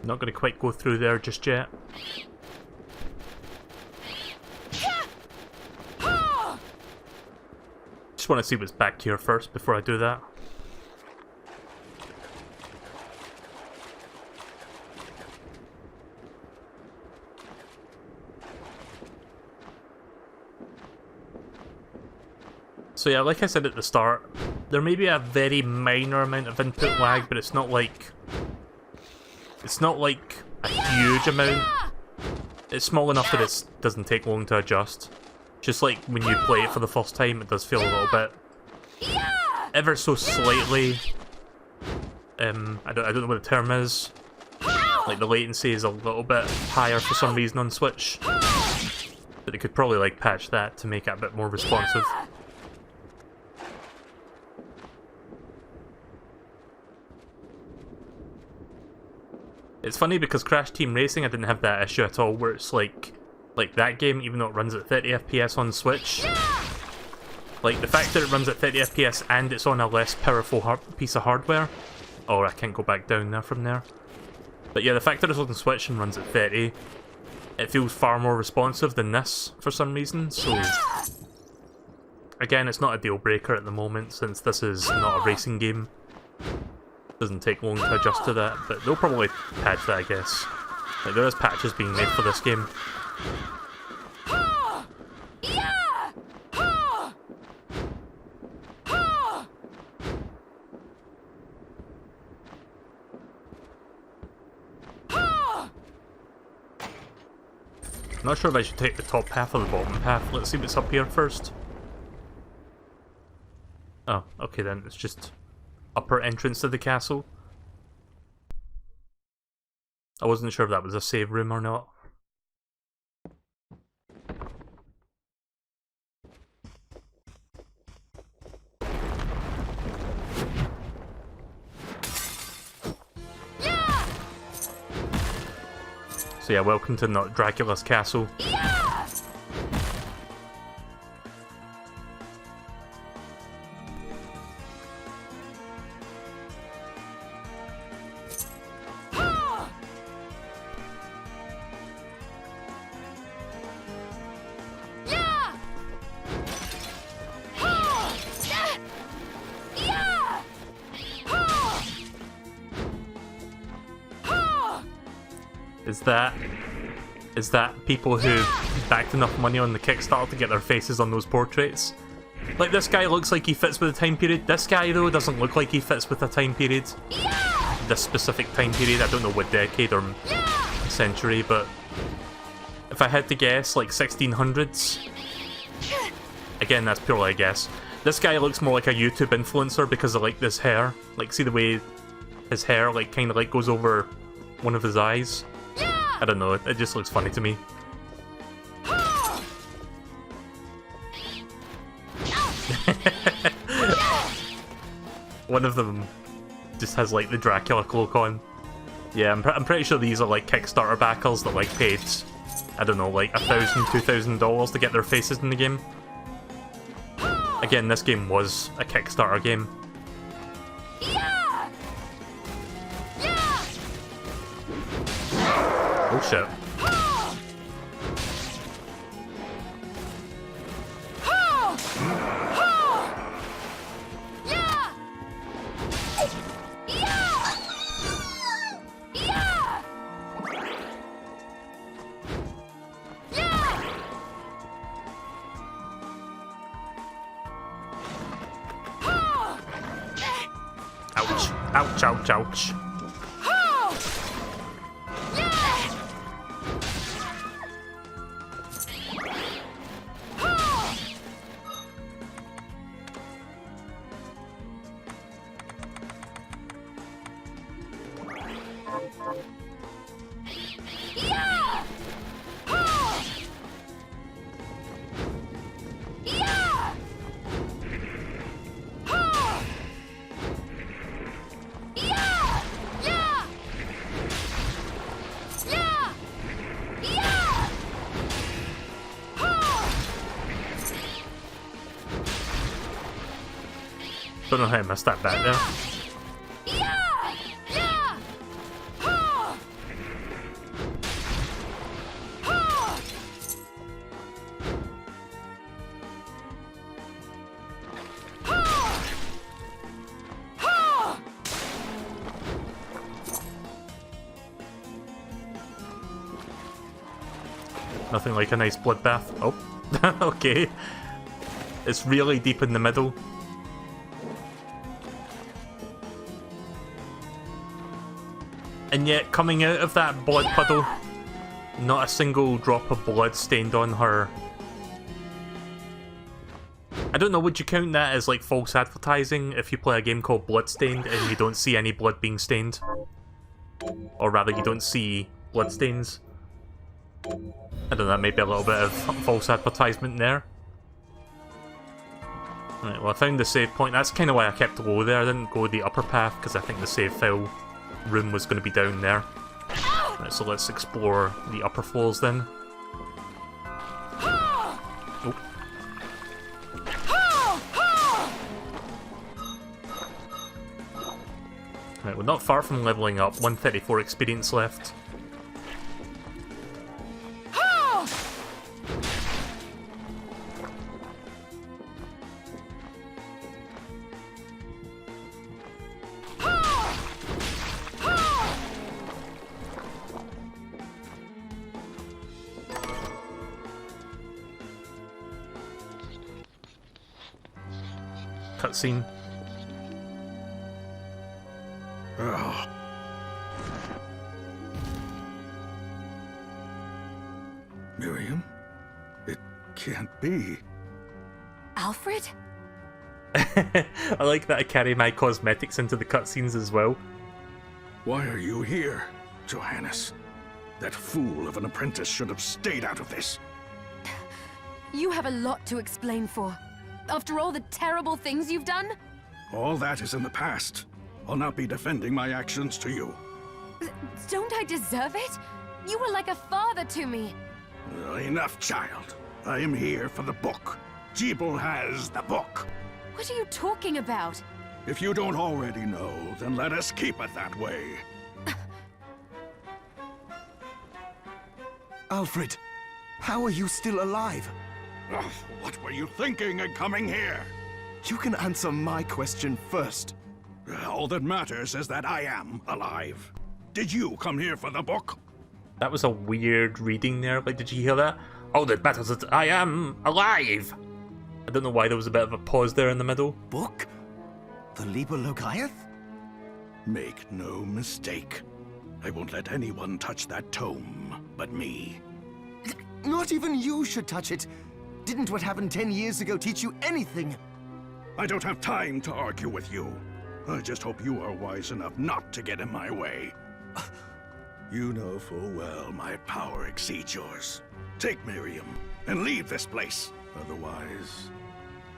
Not going to quite go through there just yet. Just want to see what's back here first before I do that. So yeah, like I said at the start, there may be a very minor amount of input lag, but it's not like a huge amount. It's small enough that it doesn't take long to adjust. Just like when you play it for the first time, it does feel a little bit, ever so slightly, I don't know what the term is, like the latency is a little bit higher for some reason on Switch, but they could probably like patch that to make it a bit more responsive. It's funny because Crash Team Racing, I didn't have that issue at all, where it's like that game, even though it runs at 30 FPS on Switch, like the fact that it runs at 30 FPS and it's on a less powerful piece of hardware. Oh, I can't go back down there from there. But yeah, the fact that it's on Switch and runs at 30, it feels far more responsive than this for some reason, so... Again, it's not a deal breaker at the moment, since this is not a racing game. Doesn't take long to adjust to that, but they'll probably patch that, I guess. Like, there is patches being made for this game. I'm not sure if I should take the top path or the bottom path. Let's see what's up here first. Oh, okay then, it's just upper entrance to the castle. I wasn't sure if that was a save room or not. So yeah, welcome to not Dracula's castle. Is that people who backed enough money on the Kickstarter to get their faces on those portraits? Like, this guy looks like he fits with the time period. This guy, though, doesn't look like he fits with the time period. This specific time period. I don't know what decade or century, but if I had to guess, like 1600s. Again, that's purely a guess. This guy looks more like a YouTube influencer because of, like, this hair. Like, see the way his hair, like, kind of, like, goes over one of his eyes? I don't know, it just looks funny to me. One of them just has like the Dracula cloak on. Yeah, I'm pretty sure these are like Kickstarter backers that like paid, I don't know, like $1,000, $2,000 to get their faces in the game. Again, this game was a Kickstarter game. Oh shit. Ouch. Ouch, ouch, ouch. Don't know how I missed that back there. Nothing like a nice bloodbath. Oh, okay. It's really deep in the middle. And yet, coming out of that blood puddle, not a single drop of blood stained on her. I don't know, would you count that as like false advertising if you play a game called Bloodstained and you don't see any blood being stained? Or rather, you don't see bloodstains? I don't know, maybe a little bit of false advertisement there. Right, well I found the save point. That's kind of why I kept low there. I didn't go the upper path because I think the save file room was going to be down there. Right, so let's explore the upper floors then. Oh. Right, we're not far from leveling up. 134 experience left. Cutscene. Miriam? It can't be. Alfred? I like that I carry my cosmetics into the cutscenes as well. Why are you here, Johannes? That fool of an apprentice should have stayed out of this. You have a lot to explain for. After all the terrible things you've done? All that is in the past. I'll not be defending my actions to you. Don't I deserve it? You were like a father to me. Enough, child. I am here for the book. Jeeble has the book. What are you talking about? If you don't already know, then let us keep it that way. Alfred, how are you still alive? Ugh, what were you thinking in coming here? You can answer my question first. All that matters is that I am alive. Did you come here for the book? That was a weird reading there. Like, did you hear that? Oh, that matters that I am alive. I don't know why there was a bit of a pause there in the middle. Book? The Liber Logaeth? Make no mistake. I won't let anyone touch that tome but me. Not even you should touch it. Didn't what happened 10 years ago teach you anything? I don't have time to argue with you. I just hope you are wise enough not to get in my way. You know full well my power exceeds yours. Take Miriam and leave this place. Otherwise,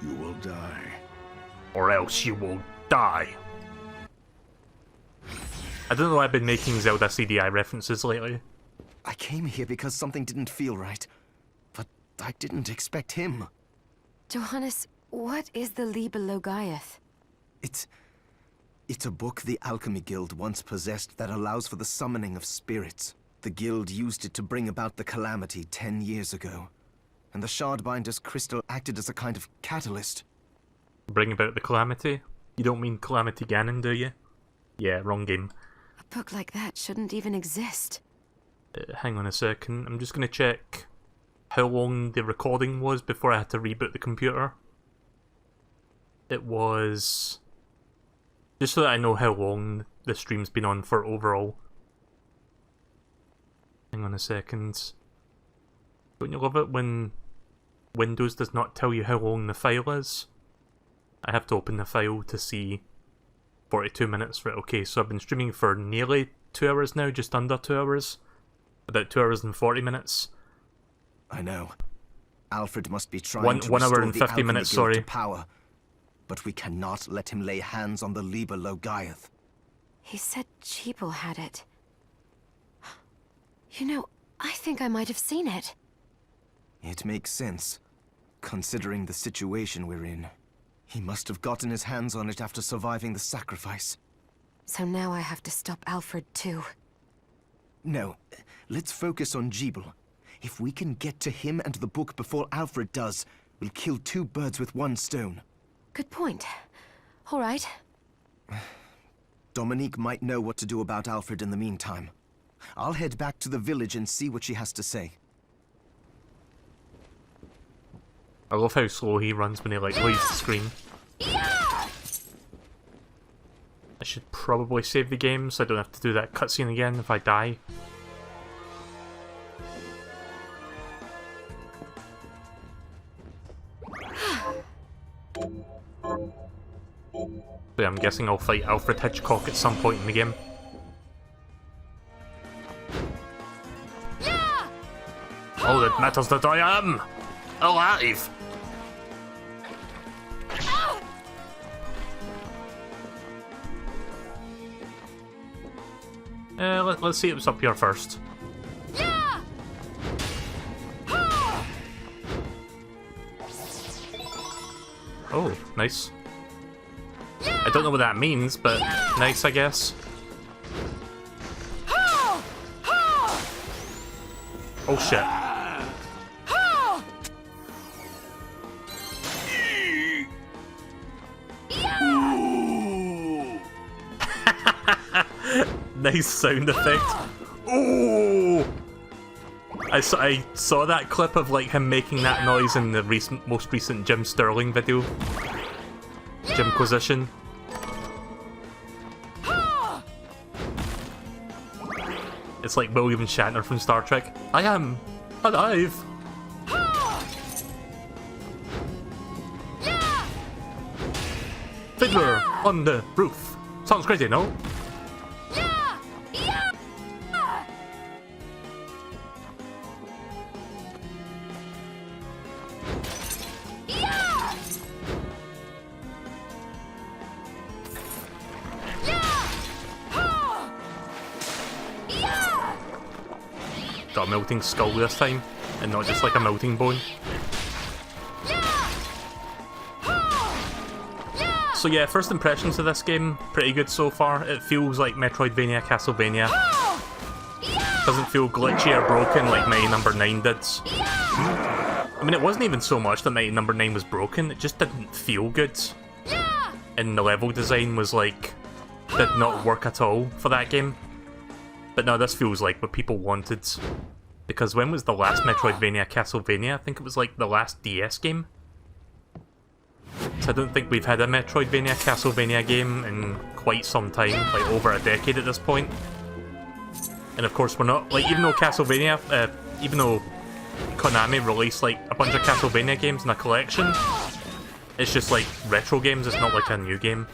you will die. Or else you will die. I don't know why I've been making Zelda CDI references lately. I came here because something didn't feel right. But I didn't expect him. Johannes, what is the Liber Logaeth? It's a book the Alchemy Guild once possessed that allows for the summoning of spirits. The guild used it to bring about the calamity 10 years ago. And the Shardbinder's crystal acted as a kind of catalyst. Bring about the calamity? You don't mean Calamity Ganon, do you? Yeah, wrong game. A book like that shouldn't even exist. Hang on a second, I'm just gonna check how long the recording was before I had to reboot the computer. It was... just so that I know how long the stream's been on for overall. Hang on a second. Don't you love it when Windows does not tell you how long the file is? I have to open the file to see 42 minutes. Right, okay, so I've been streaming for nearly 2 hours now, just under 2 hours. About 2 hours and 40 minutes. I know. Alfred must be trying to 1 hour restore and the 50 Alchemy minutes, Guild sorry. to power. But we cannot let him lay hands on the Liber Logaeth. He said Jeeble had it. You know, I think I might have seen it. It makes sense, considering the situation we're in. He must have gotten his hands on it after surviving the sacrifice. So now I have to stop Alfred too. No, let's focus on Jeeble. If we can get to him and the book before Alfred does, we'll kill 2 birds with 1 stone. Good point. All right. Dominique might know what to do about Alfred in the meantime. I'll head back to the village and see what she has to say. I love how slow he runs when he like leaves the screen. I should probably save the game so I don't have to do that cutscene again if I die. So yeah, I'm guessing I'll fight Alfred Hitchcock at some point in the game. All that matters that I am alive! Let's see what's up here first. Oh, nice. I don't know what that means, but nice, I guess. Oh shit. Nice sound effect. Oh! I saw that clip of like him making that noise in the most recent Jim Sterling video. Jimquisition. It's like William Shatner from Star Trek. I am alive. Fiddler on the roof. Sounds crazy, no? Got a melting skull this time, and not just like a melting bone. So yeah, first impressions of this game, pretty good so far. It feels like Metroidvania, Castlevania. Doesn't feel glitchy or broken like Mighty No. 9 did. I mean, it wasn't even so much that Mighty No. 9 was broken, it just didn't feel good. And the level design was like, did not work at all for that game. But no, this feels like what people wanted. Because when was the last Metroidvania Castlevania? I think it was like the last DS game. So I don't think we've had a Metroidvania Castlevania game in quite some time, like over a decade at this point. And of course we're not, like, even though Castlevania, even though Konami released like a bunch of Castlevania games in a collection, it's just like retro games, it's not like a new game.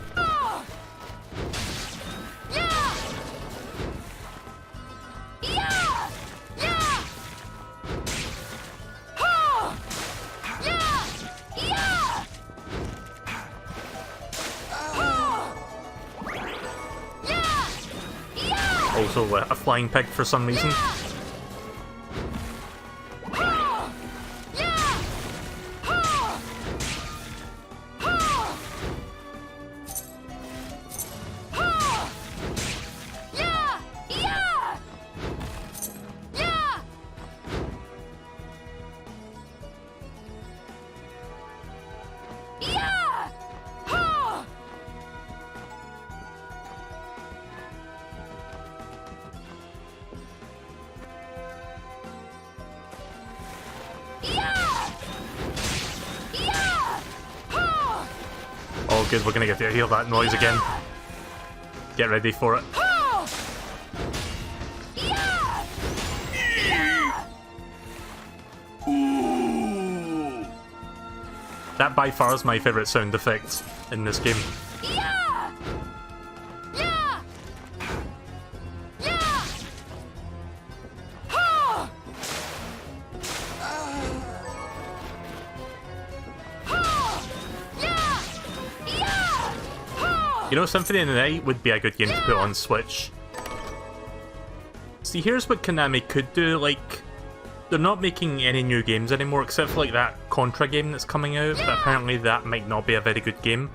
Also a flying pig for some reason. Oh good, we're gonna get to hear that noise again. Get ready for it. That by far is my favourite sound effect in this game. You know, Symphony of the Night would be a good game to put on Switch. See, here's what Konami could do, like, they're not making any new games anymore, except for like that Contra game that's coming out, but apparently that might not be a very good game.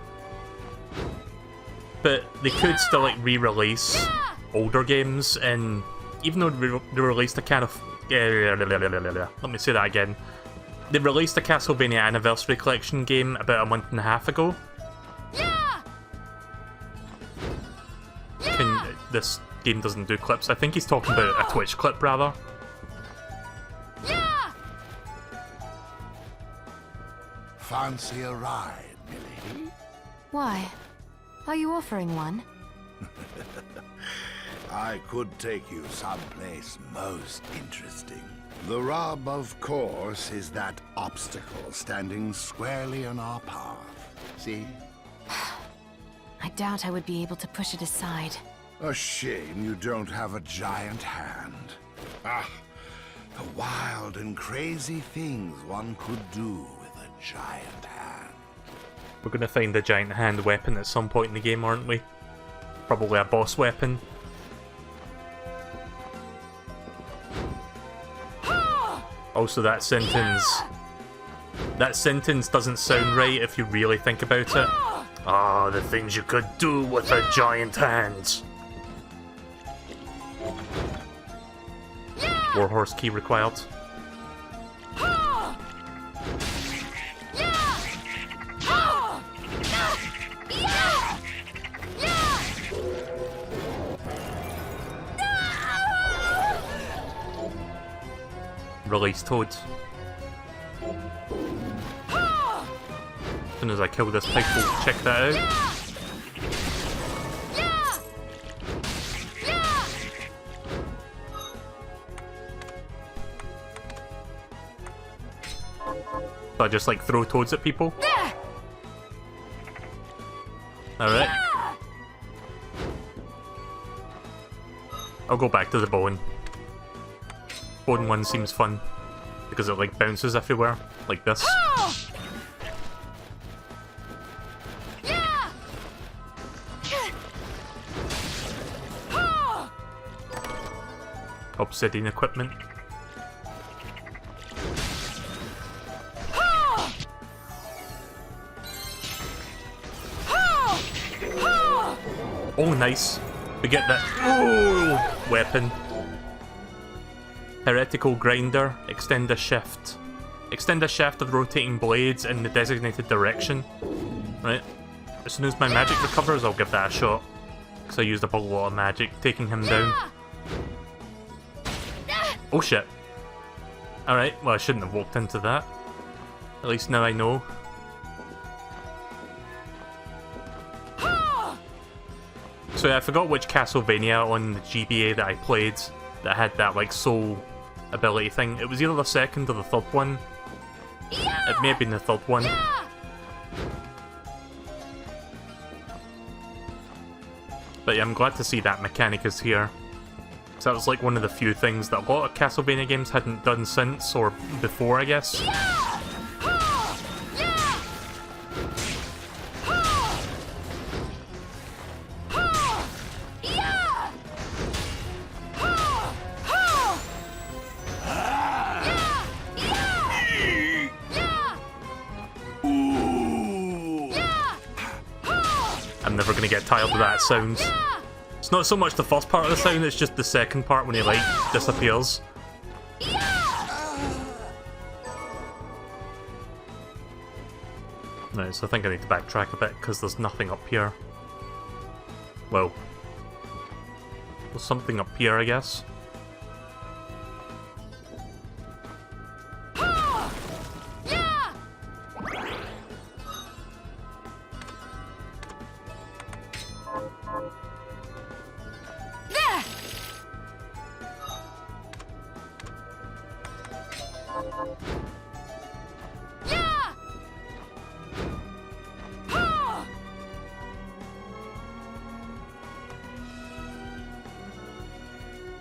But they could still like re-release older games, and even though they released a kind of... let me say that again. They released a Castlevania Anniversary Collection game about a month and a half ago. This game doesn't do clips. I think he's talking about a Twitch clip, rather. Fancy a ride, Millie? Why? Are you offering one? I could take you someplace most interesting. The rub, of course, is that obstacle standing squarely in our path. See? I doubt I would be able to push it aside. A shame you don't have a giant hand. Ah, the wild and crazy things one could do with a giant hand. We're gonna find a giant hand weapon at some point in the game, aren't we? Probably a boss weapon. Also, that sentence doesn't sound right if you really think about it. Ah, the things you could do with a giant hand. Warhorse key required. Release Toad. As soon as I kill this pig, we'll check that out. So I just like throw toads at people. Alright. I'll go back to the bone. Bone one seems fun because it like bounces everywhere, like this. Obsidian equipment. Oh, nice. We get that. Oh, weapon. Heretical grinder. Extend a shaft. Extend a shaft of rotating blades in the designated direction. Right. As soon as my magic recovers, I'll give that a shot. Because I used up a lot of magic, taking him down. Oh shit. Alright, well I shouldn't have walked into that. At least now I know. So yeah, I forgot which Castlevania on the GBA that I played that had that like soul ability thing. It was either the second or the third one. It may have been the third one. But yeah, I'm glad to see that mechanic is here. So that was like one of the few things that a lot of Castlevania games hadn't done since, or before, I guess. I'm never gonna get tired of that sound. It's not so much the first part of the sound, it's just the second part when he, like, disappears. Right, so I think I need to backtrack a bit, because there's nothing up here. Well, there's something up here, I guess.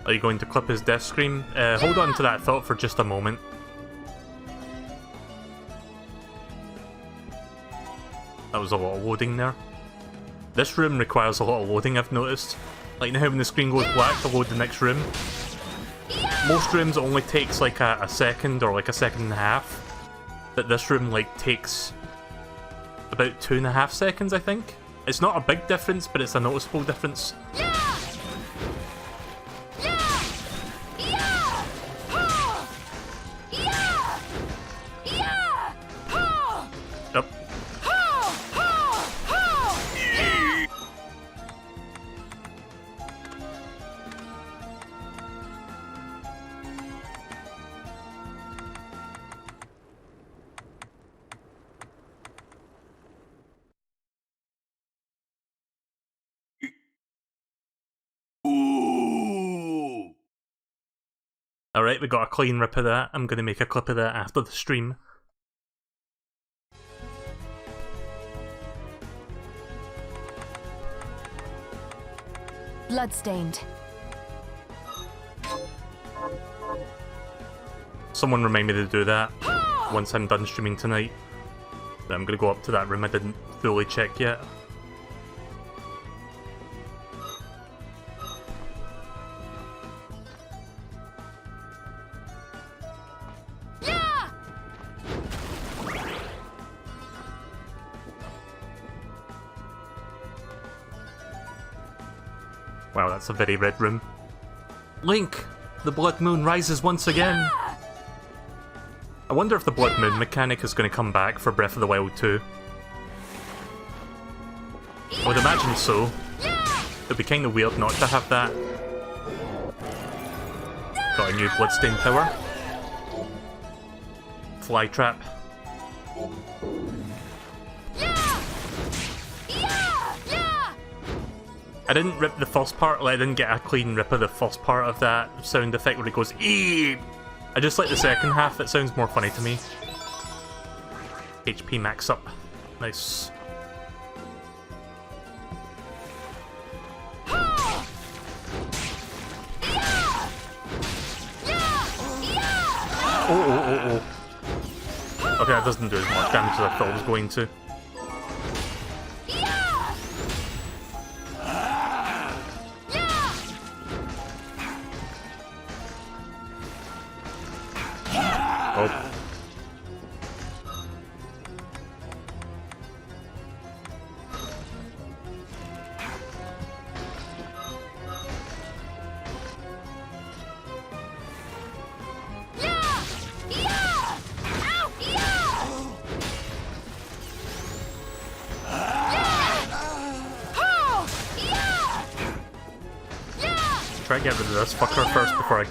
Are you going to clip his death scream? Hold on to that thought for just a moment. That was a lot of loading there. This room requires a lot of loading, I've noticed. Like now when the screen goes black to load the next room. Most rooms only takes like a second or like a second and a half. But this room like takes about 2.5 seconds, I think. It's not a big difference, but it's a noticeable difference. Alright, we got a clean rip of that. I'm gonna make a clip of that after the stream. Bloodstained. Someone remind me to do that once I'm done streaming tonight. Then I'm gonna go up to that room I didn't fully check yet. Wow, that's a very red room. Link! The Blood Moon rises once again! I wonder if the Blood Moon mechanic is going to come back for Breath of the Wild 2. I would imagine so. It'd be kind of weird not to have that. Got a new Bloodstained power. Fly trap. I didn't rip the first part, like I didn't get a clean rip of the first part of that sound effect where it goes eee. I just like the second half, it sounds more funny to me. HP max up. Nice. Oh. Okay, that doesn't do as much damage as I thought it was going to. Oh. Try to get rid of this fucker first before I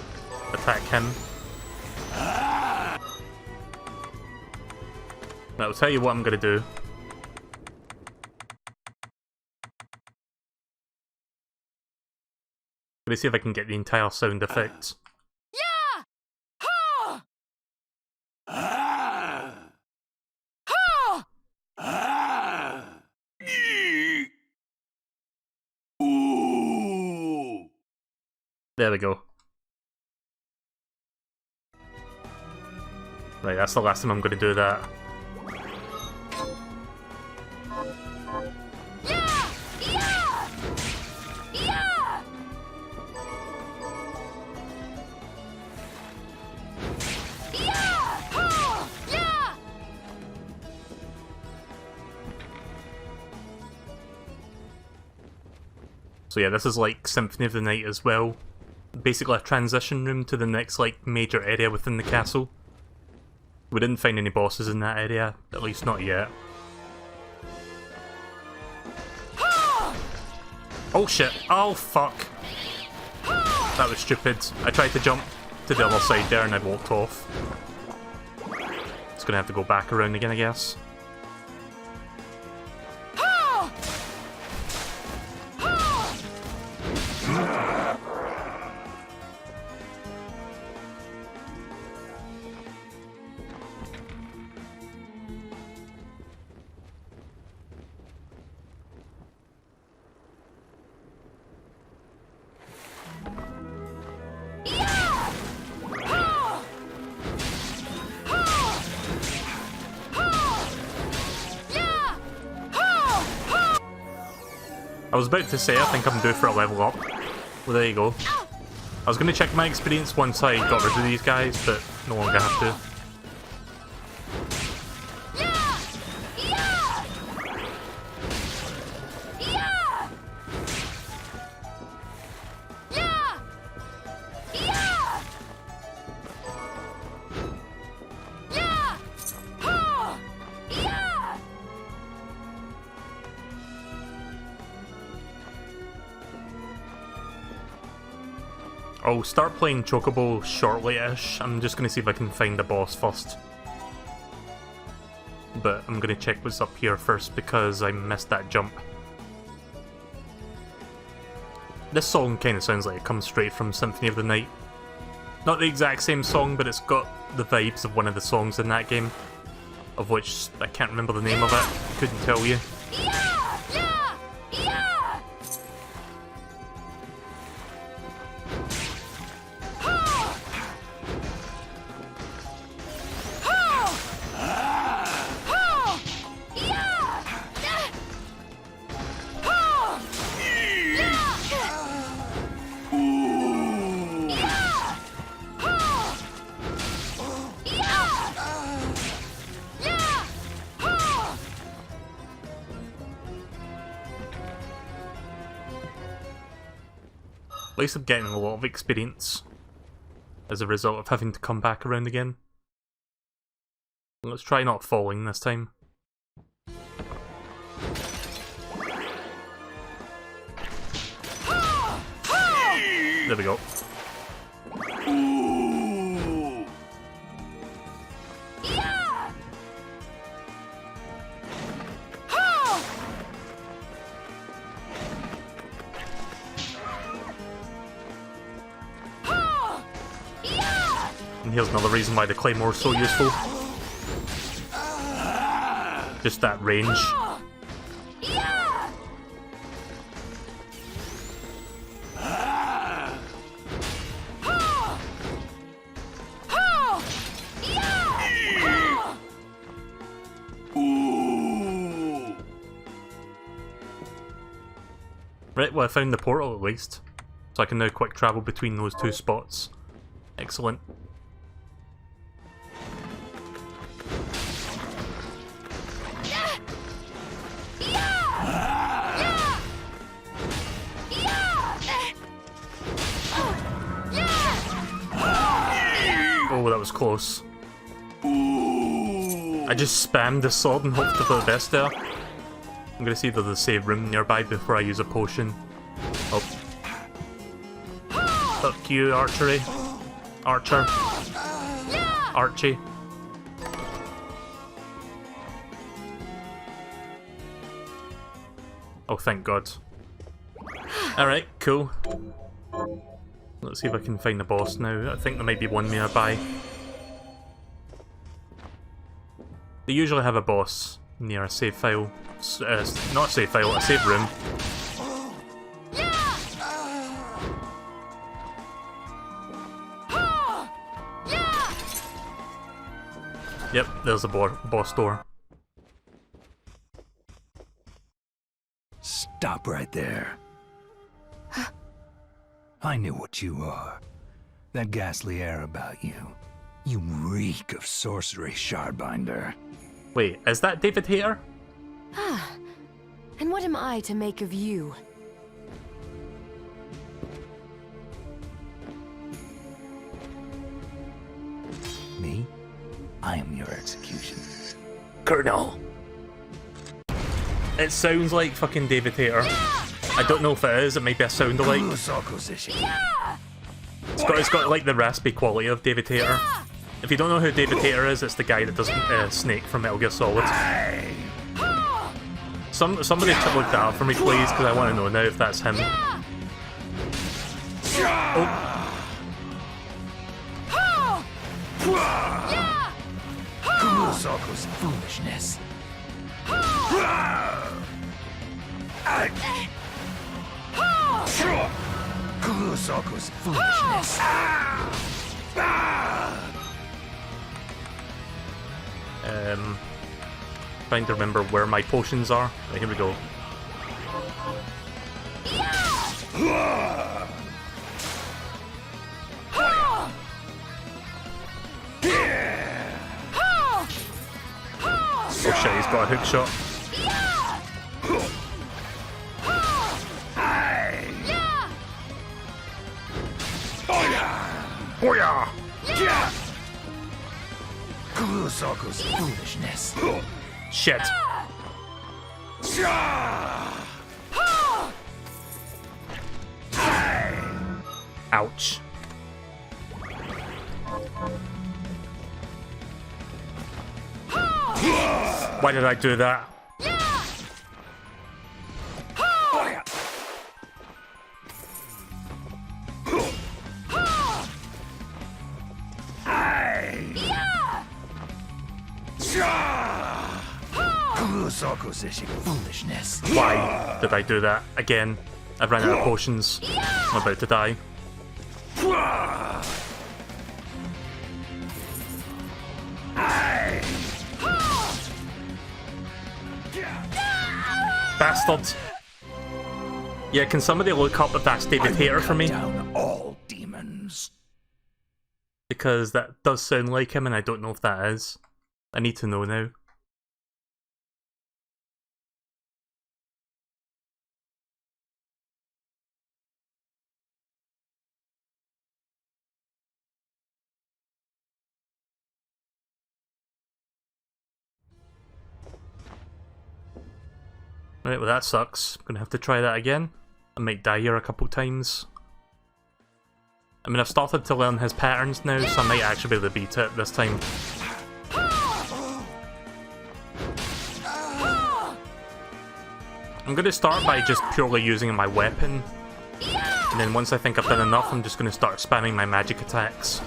attack him. Now, I'll tell you what I'm gonna do. Let me see if I can get the entire sound effects. There we go. Right, that's the last time I'm gonna do that. So yeah, this is like Symphony of the Night as well. Basically a transition room to the next like major area within the castle. We didn't find any bosses in that area, at least not yet. Oh shit, oh fuck. That was stupid. I tried to jump to the other side there and I walked off. It's gonna have to go back around again, I guess. I was about to say I think I'm due for a level up. Well, there you go. I was going to check my experience once I got rid of these guys, but no longer have to. I'll start playing Chocobo shortly-ish. I'm just gonna see if I can find the boss first. But I'm gonna check what's up here first because I missed that jump. This song kinda sounds like it comes straight from Symphony of the Night. Not the exact same song, but it's got the vibes of one of the songs in that game. Of which I can't remember the name of it, couldn't tell you. least I'm getting a lot of experience as a result of having to come back around again. Let's try not falling this time. There we go. And here's another reason why the Claymore's so useful. Just that range. Right, well I found the portal at least. So I can now quick travel between those two spots. Excellent. Oh, that was close. I just spammed the sword and hoped for the best there. I'm gonna see if there's a save room nearby before I use a potion. Oh. Fuck you, archery. Archer. Archie. Oh, thank God. Alright, cool. Let's see if I can find the boss now. I think there might be one nearby. They usually have a boss near a save file. Not a save file, a save room. Yep, there's the boss door. Stop right there. I knew what you are. That ghastly air about you. You reek of sorcery, Shardbinder. Wait, is that David Hayter? Ah, and what am I to make of you? Me? I am your execution. Colonel. It sounds like fucking David Hayter. I don't know if it is, it might be a sound-alike. It's got like the raspy quality of David Hayter. If you don't know who David Hayter is, it's the guy that does Snake from Metal Gear Solid. Somebody look that up for me, please, because I want to know now if that's him. Kurosako's foolishness. Kurosako's foolishness. Trying to remember where my potions are. Right, here we go. Oh shit, he's got a hook shot. Oh yeah! Kurosako's foolishness. Shit. Ouch. Why did I do that? Kurosako's foolishness. Why did I do that again? I've run out of potions. I'm about to die. Bastard. Yeah, can somebody look up if that's David Hayter for me? Down all demons. Because that does sound like him and I don't know if that is. I need to know now. Alright, well that sucks. I'm gonna have to try that again. I might die here a couple times. I mean, I've started to learn his patterns now, so I might actually be able to beat it this time. I'm gonna start by just purely using my weapon. And then once I think I've done enough, I'm just gonna start spamming my magic attacks.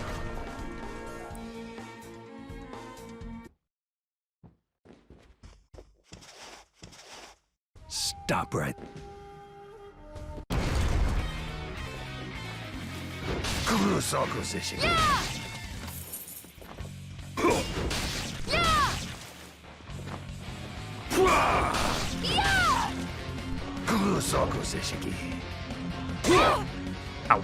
Stop right. Ow.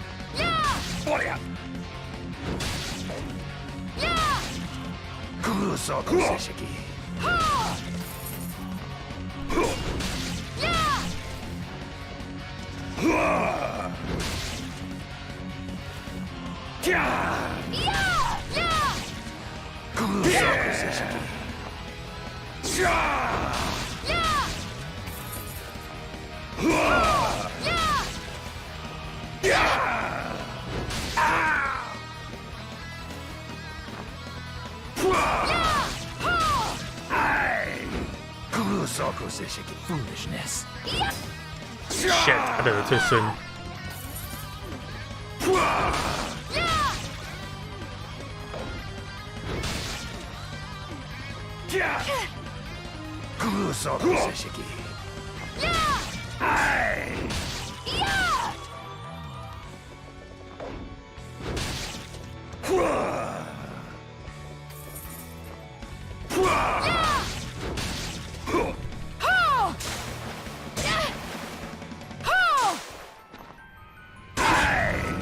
Foolishness. Shit, I did it too soon.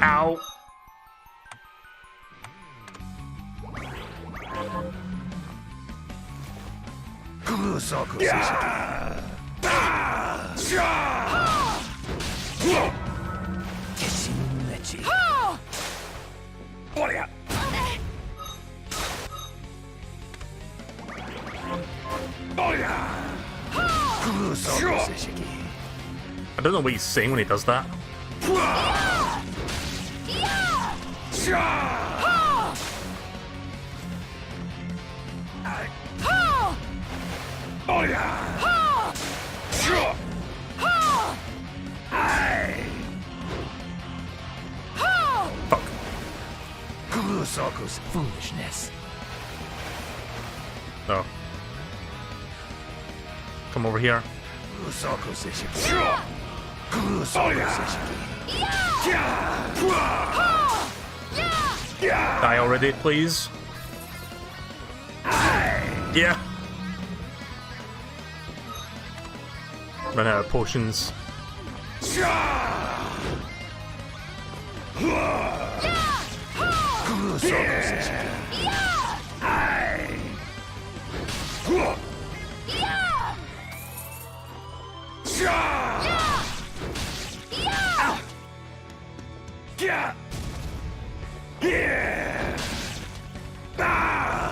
Ow. I don't know what he's saying when he does that. Fuck. Foolishness. No. Come over here. Die already, please. Yeah. Run out of potions.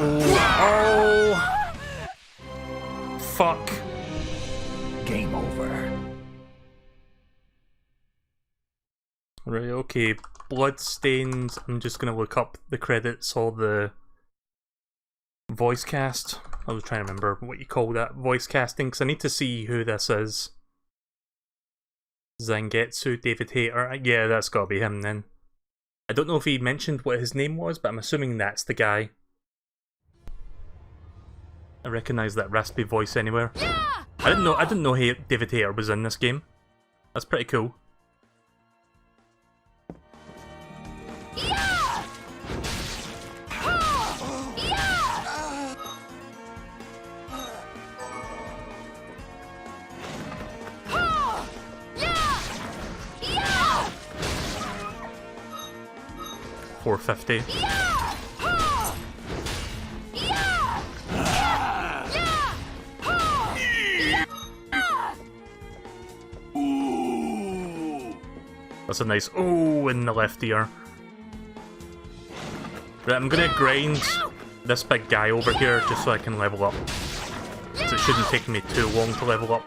Oh! Fuck. Game over. Right, okay. Bloodstained. I'm just gonna look up the credits or the voice cast. I was trying to remember what you call that voice casting, because I need to see who this is. Zangetsu, David Hayter. Yeah, that's gotta be him then. I don't know if he mentioned what his name was, but I'm assuming that's the guy. I recognise that raspy voice anywhere. I didn't know David Hayter was in this game. That's pretty cool. $450. That's a nice ooh in the left ear. Right, I'm gonna grind this big guy over here just so I can level up. So it shouldn't take me too long to level up.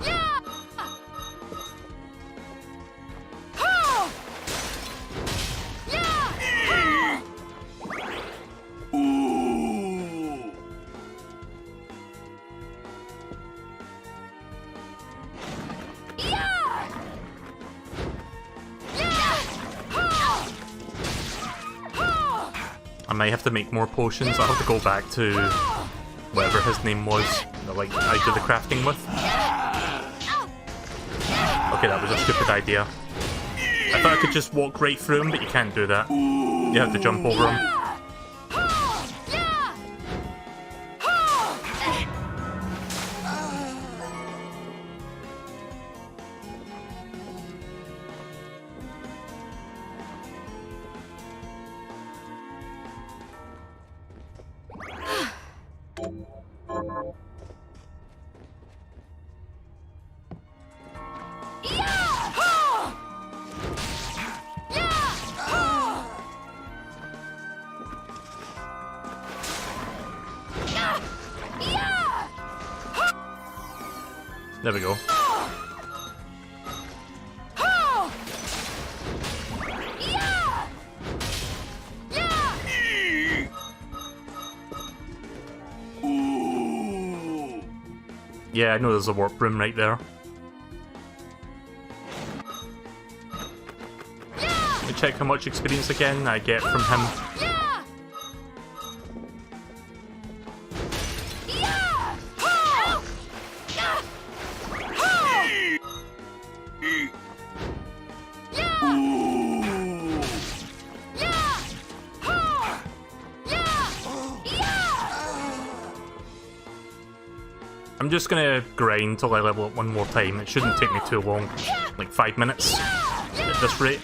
might have to make more potions. I'll have to go back to whatever his name was that like I did the crafting with. Okay, that was a stupid idea. I thought I could just walk right through him, but you can't do that. You have to jump over him. There we go. Yeah, I know there's a warp room right there. Let me check how much experience again I get from him. I'm just gonna grind till I level up one more time. It shouldn't take me too long, like 5 minutes at this rate.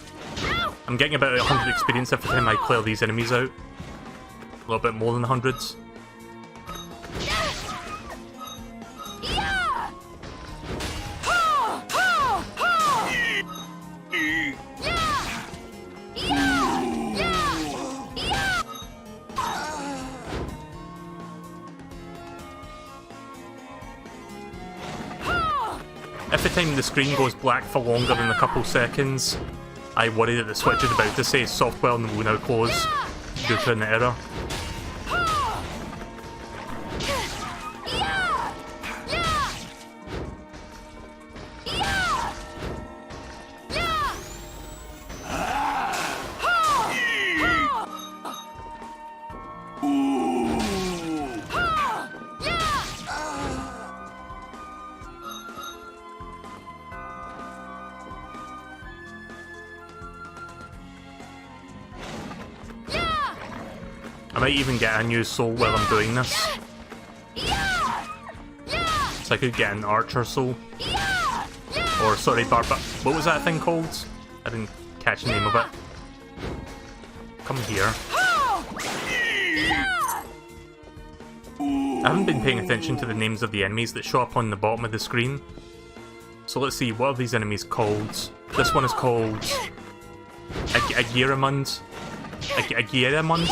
I'm getting about 100 experience every time I clear these enemies out. A little bit more than 100s. Every time the screen goes black for longer than a couple seconds, I worry that the Switch is about to say software will now close due to an error. I might even get a new soul while I'm doing this. So I could get an archer soul. Or, sorry, what was that thing called? I didn't catch the name of it. Come here. I haven't been paying attention to the names of the enemies that show up on the bottom of the screen. So let's see, what are these enemies called? This one is called Agiramund. Agiramund?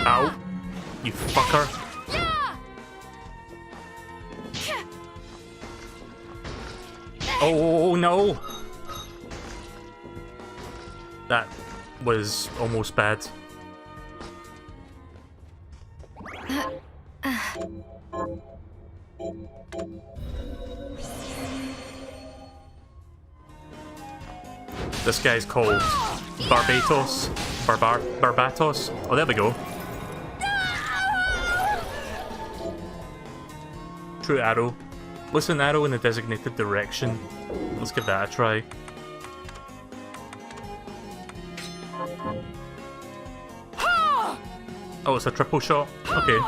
Ow. You fucker. Oh no! That was almost bad. This guy's called Barbatos. Barbatos. Oh, there we go. True arrow. Place an arrow in a designated direction. Let's give that a try. Oh, it's a triple shot? Okay.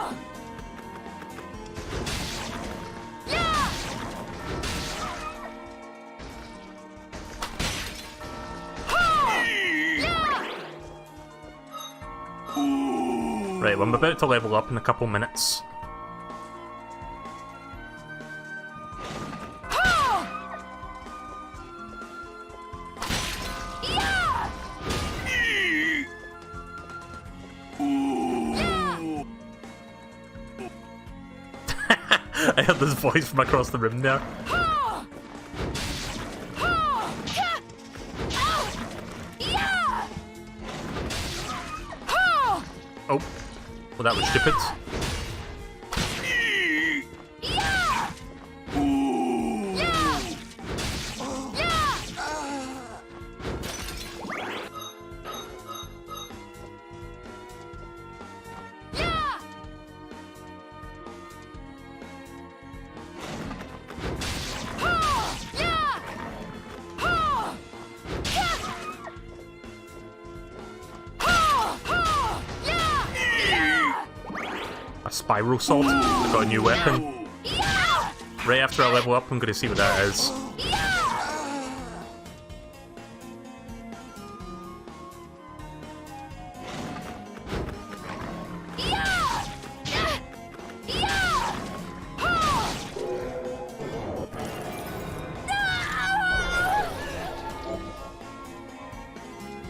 Right, well, I'm about to level up in a couple minutes. I heard this voice from across the room there. Oh, well that was stupid. A spiral sword. I got a new weapon. Right after I level up, I'm gonna see what that is.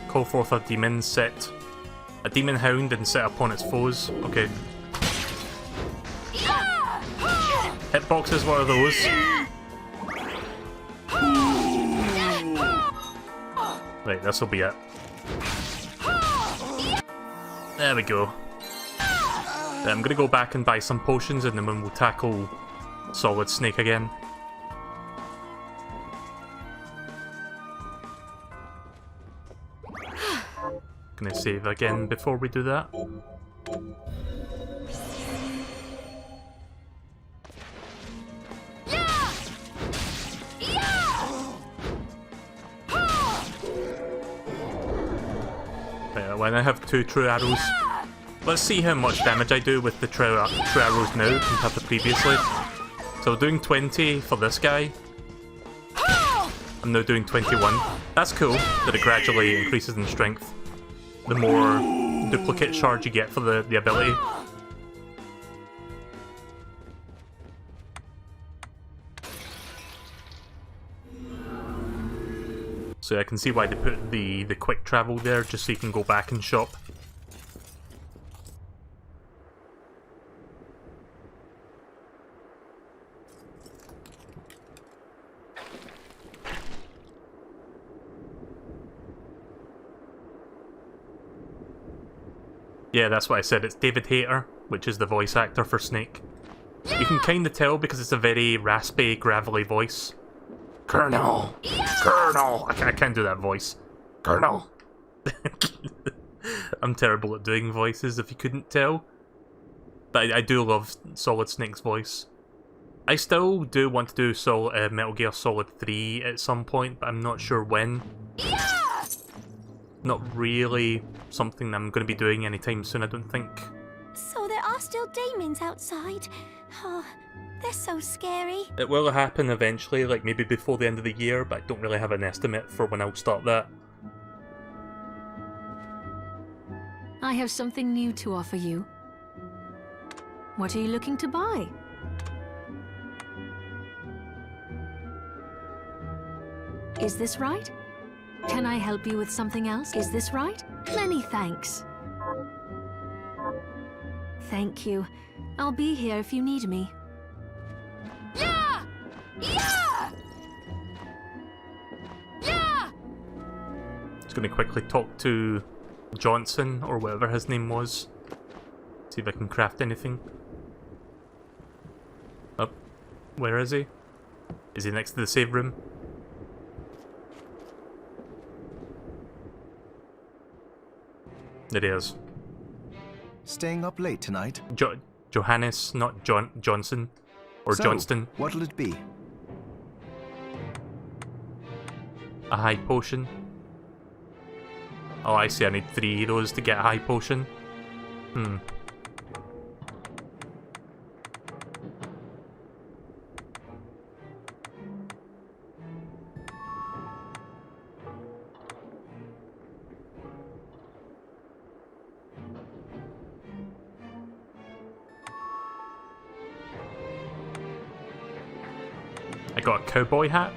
Call forth a demon, set a demon hound and set upon its foes. Okay. Hitboxes, what are those? Right, this'll be it. There we go. I'm gonna go back and buy some potions and then we'll tackle Solid Snake again. Gonna save again before we do that. Right, when I have 2 true arrows, let's see how much damage I do with the true arrows now compared to previously. So doing 20 for this guy. I'm now doing 21. That's cool that it gradually increases in strength the more duplicate shards you get for the ability. So I can see why they put the quick travel there, just so you can go back and shop. Yeah, that's what I said. It's David Hayter, which is the voice actor for Snake. You can kind of tell because it's a very raspy, gravelly voice. Colonel! Colonel! I can't do that voice. Colonel! I'm terrible at doing voices, if you couldn't tell. But I do love Solid Snake's voice. I still do want to do Metal Gear Solid 3 at some point, but I'm not sure when. Not really something I'm going to be doing anytime soon, I don't think. So there are still demons outside. Oh, they're so scary. It will happen eventually, like maybe before the end of the year, but I don't really have an estimate for when I'll start that. I have something new to offer you. What are you looking to buy? Is this right? Can I help you with something else? Is this right? Many thanks. Thank you. I'll be here if you need me. Yeah! Yeah! Yeah! Just going to quickly talk to Johnson, or whatever his name was. See if I can craft anything. Oh, where is he? Is he next to the save room? It is. Staying up late tonight? Johannes, not Johnson. Or So, Johnston. what'll it be? A high potion. Oh, I see, I need 3 heroes to get a high potion. I got a cowboy hat?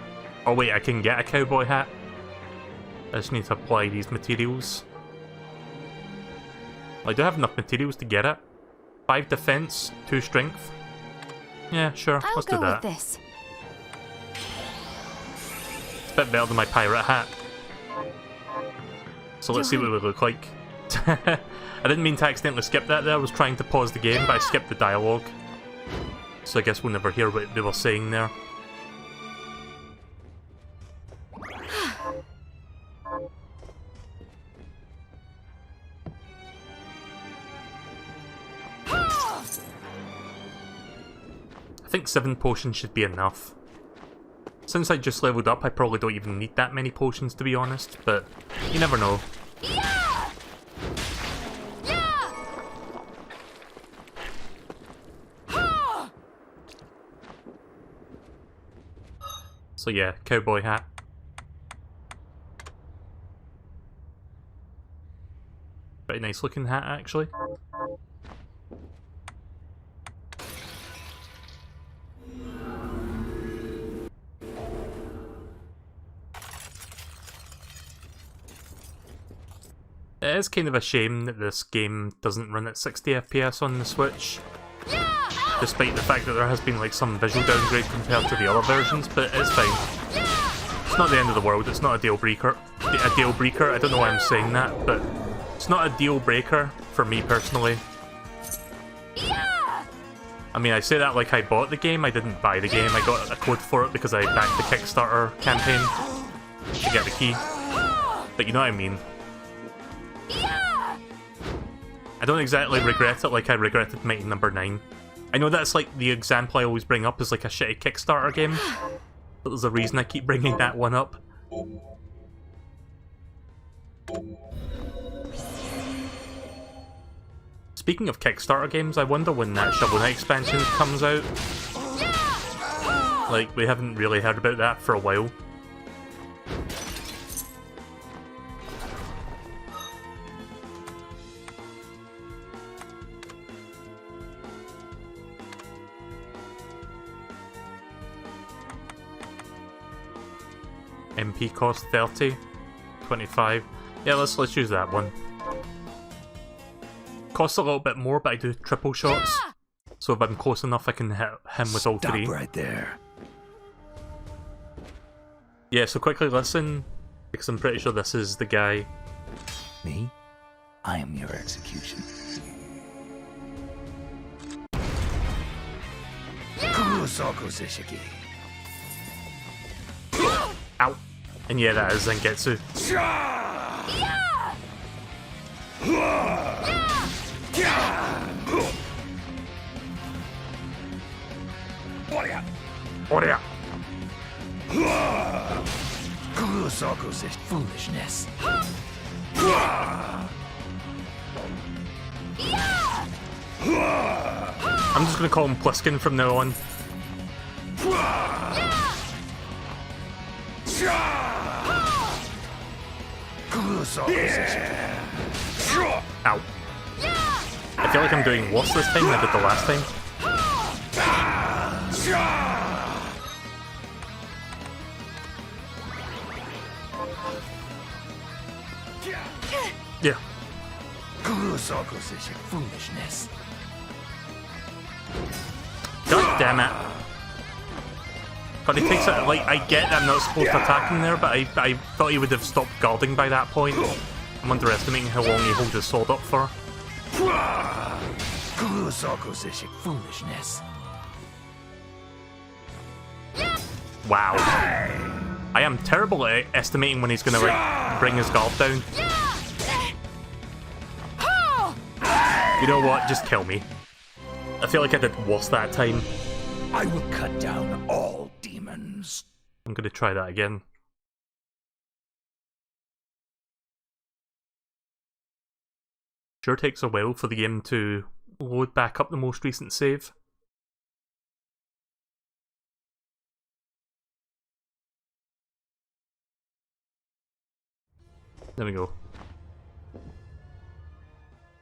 Oh wait, I can get a cowboy hat? I just need to apply these materials. I do have enough materials to get it. 5 defense, 2 strength. Yeah, sure, let's do that. I'll go with this. It's a bit better than my pirate hat. So let's see what it would look like. I didn't mean to accidentally skip that there, I was trying to pause the game, but I skipped the dialogue. So I guess we'll never hear what they were saying there. I think 7 potions should be enough. Since I just leveled up, I probably don't even need that many potions, to be honest, but you never know. Yeah! Yeah! So yeah, cowboy hat. Pretty nice looking hat, actually. It is kind of a shame that this game doesn't run at 60 FPS on the Switch, despite the fact that there has been like some visual downgrade compared to the other versions, but it's fine. It's not the end of the world, it's not a deal breaker. A deal breaker, I don't know why I'm saying that, but it's not a deal breaker for me personally. I mean, I say that like I bought the game, I didn't buy the game, I got a code for it because I backed the Kickstarter campaign to get the key. But you know what I mean. I don't exactly regret it like I regretted Mighty No. 9. I know that's like the example I always bring up is like a shitty Kickstarter game, but there's a reason I keep bringing that one up. Speaking of Kickstarter games, I wonder when that Shovel Knight expansion comes out. Like, we haven't really heard about that for a while. MP cost 30, 25. Yeah, let's use that one. Costs a little bit more, but I do triple shots. So if I'm close enough, I can hit him with all three. Stop right there. Yeah, so quickly listen, because I'm pretty sure this is the guy. Me? I am your execution. Ow. And yeah, that is Zangetsu. Oraya. Foolishness. I'm just gonna call him Pliskin from now on. Ow. I feel like I'm doing worse this time than I did the last time. Yeah. Foolishness. God damn it. God, he takes it, like, I get that I'm not supposed to attack him there, but I thought he would have stopped guarding by that point. I'm underestimating how long he holds his sword up for. Foolishness. Wow. I am terrible at estimating when he's gonna, like, bring his guard down. You know what? Just kill me. I feel like I did worse that time. I will cut down all demons. I'm gonna try that again. Sure takes a while for the game to load back up the most recent save. There we go.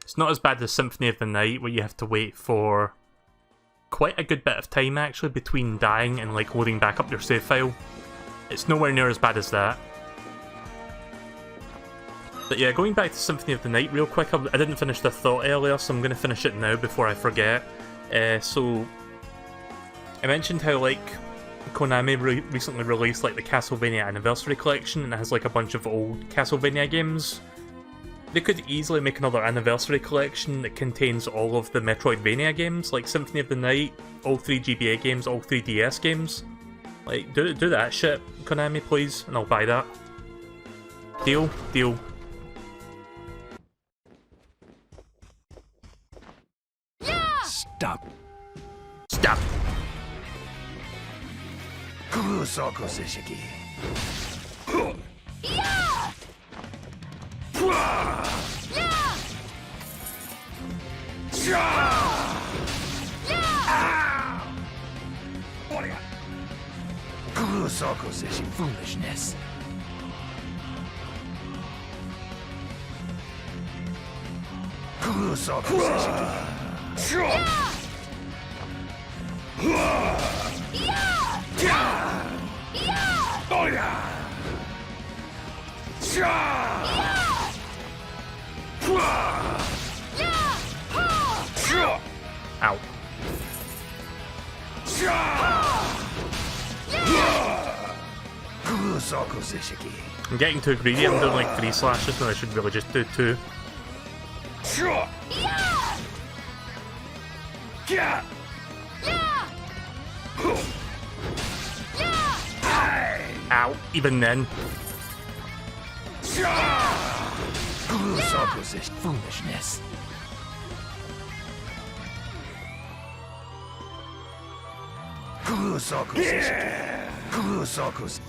It's not as bad as Symphony of the Night, where you have to wait for quite a good bit of time actually between dying and like loading back up your save file. It's nowhere near as bad as that. But yeah, going back to Symphony of the Night real quick, I didn't finish the thought earlier, so I'm going to finish it now before I forget. So, I mentioned how like Konami recently released like the Castlevania Anniversary Collection, and it has like a bunch of old Castlevania games. They could easily make another Anniversary Collection that contains all of the Metroidvania games, like Symphony of the Night, all 3 GBA games, all 3 DS games. Like, do that shit, Konami, please, and I'll buy that. Deal? Deal. Stop. Stop. Foolishness. Ow. I'm getting too greedy. I'm doing like 3 slashes when I should really just do 2. Ow, even then. Foolishness.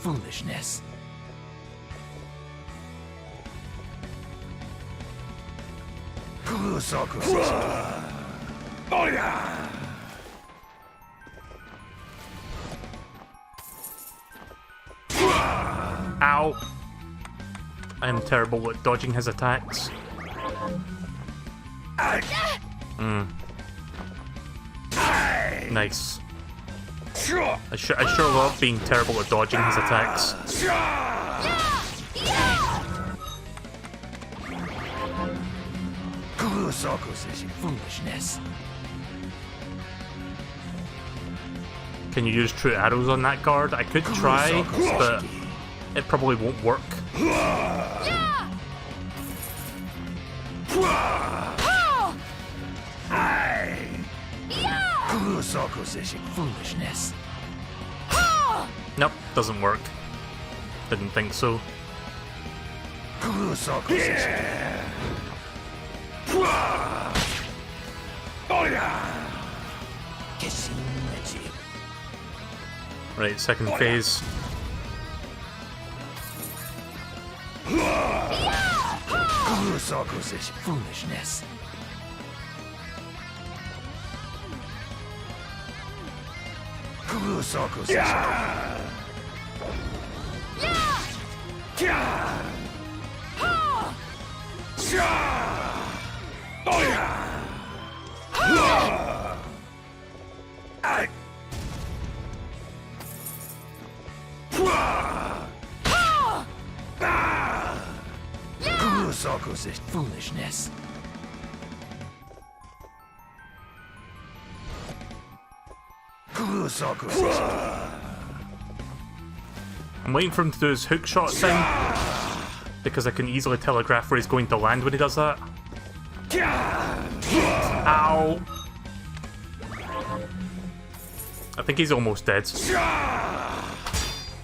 Foolishness. Ow. I am terrible at dodging his attacks. Nice. I sure love being terrible at dodging his attacks. Foolishness. Can you use true arrows on that guard? I could try, but it probably won't work. Foolishness. Nope, doesn't work. Didn't think so. Right, second phase. Foolishness. Foolishness. I'm waiting for him to do his hook shot thing, because I can easily telegraph where he's going to land when he does that. Ow! I think he's almost dead.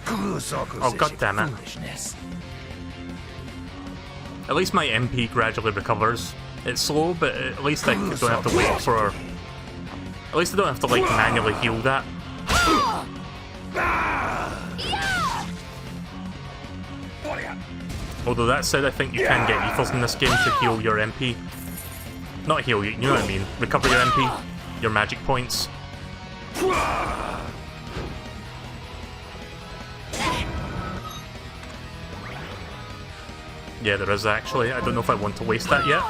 Oh, god damn it. At least my MP gradually recovers. It's slow, but at least I don't have to wait for... At least I don't have to, like, manually heal that. Although that said, I think you can get ethers in this game to heal your MP. Not heal you, you know what I mean. Recover your MP, your magic points. Yeah, there is actually. I don't know if I want to waste that yet.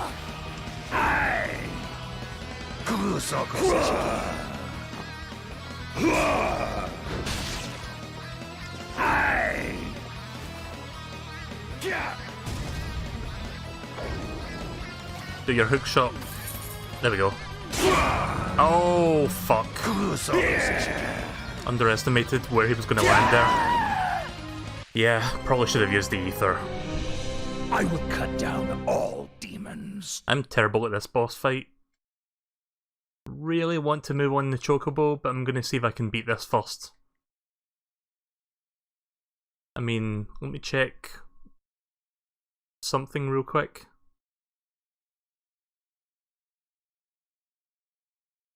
Do your hook shot. There we go. Oh, fuck. Underestimated where he was going to land there. Yeah, probably should have used the ether. I will cut down all demons. I'm terrible at this boss fight. Really want to move on the Chocobo, but I'm going to see if I can beat this first. I mean, let me check something real quick.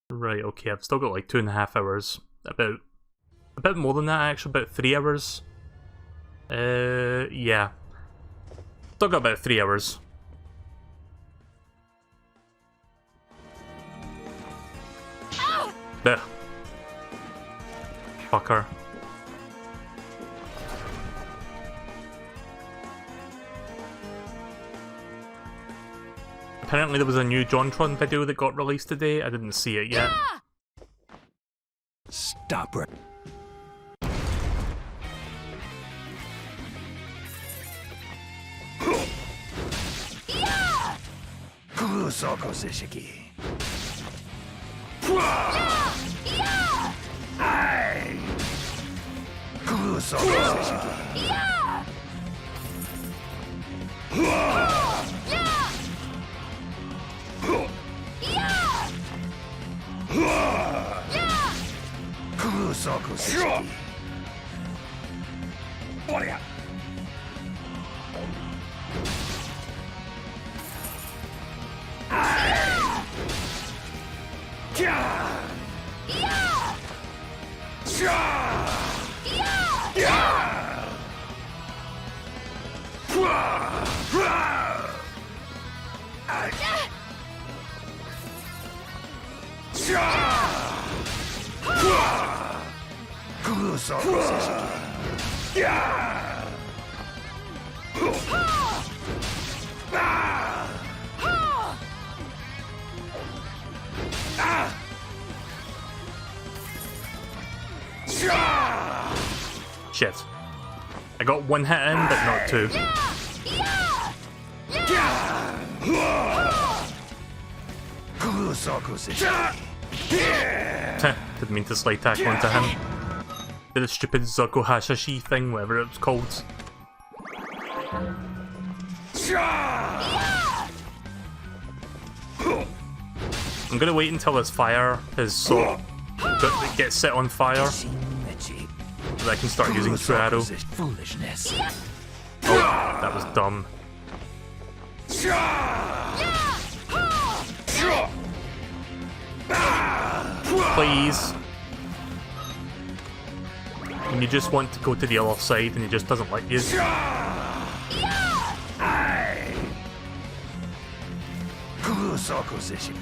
Right, okay, I've still got like 2.5 hours. A bit more than that actually, about 3 hours. Yeah. Still got about 3 hours. There. Fucker. Apparently there was a new JonTron video that got released today. I didn't see it yet. Stop her. Kusoko Seshiki. Ai! Kusoko Seshiki. Kusoko Seshiki. Warrior. Shit. I got one hit in, but not two. Didn't mean to slide tackle into him. Did a stupid Zuko Hashashi thing, whatever it was called. I'm gonna wait until his fire is so it gets set on fire that I can start using True Arrow. Foolishness. Oh, that was dumb. Please. And you just want to go to the other side and he just doesn't let you.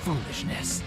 Foolishness.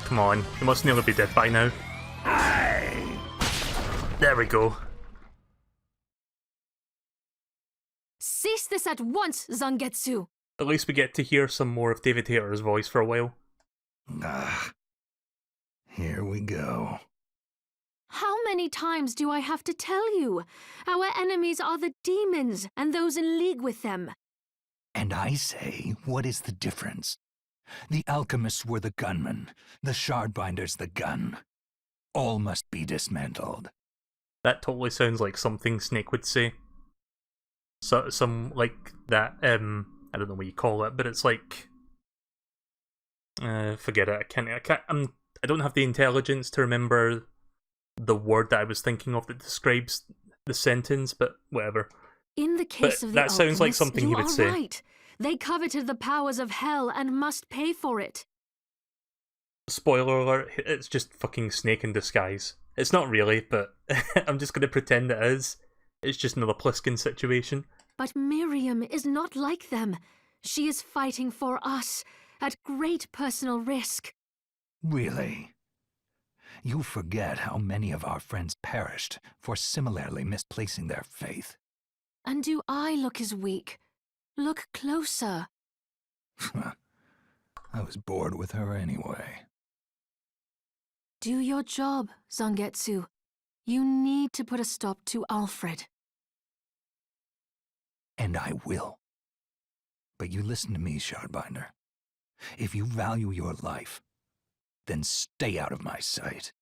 Come on, he must nearly be dead by now. There we go. Cease this at once, Zangetsu! At least we get to hear some more of David Hayter's voice for a while. Here we go. How many times do I have to tell you? Our enemies are the demons and those in league with them. And I say, what is the difference? The alchemists were the gunmen, the shardbinders the gun. All must be dismantled. That totally sounds like something Snake would say. So, some, like, that, I don't know what you call it, but it's like... forget it, I don't have the intelligence to remember the word that I was thinking of that describes the sentence, but whatever. In the case But of the that sounds like alchemists, something he would say. Right. They coveted the powers of hell and must pay for it. Spoiler alert, it's just fucking Snake in disguise. It's not really, but I'm just gonna pretend it is. It's just another Pliskin situation. But Miriam is not like them. She is fighting for us, at great personal risk. Really? You forget how many of our friends perished for similarly misplacing their faith. And do I look as weak? Look closer. I was bored with her anyway. Do your job, Zangetsu. You need to put a stop to Alfred. And I will. But you listen to me, Shardbinder. If you value your life, then stay out of my sight.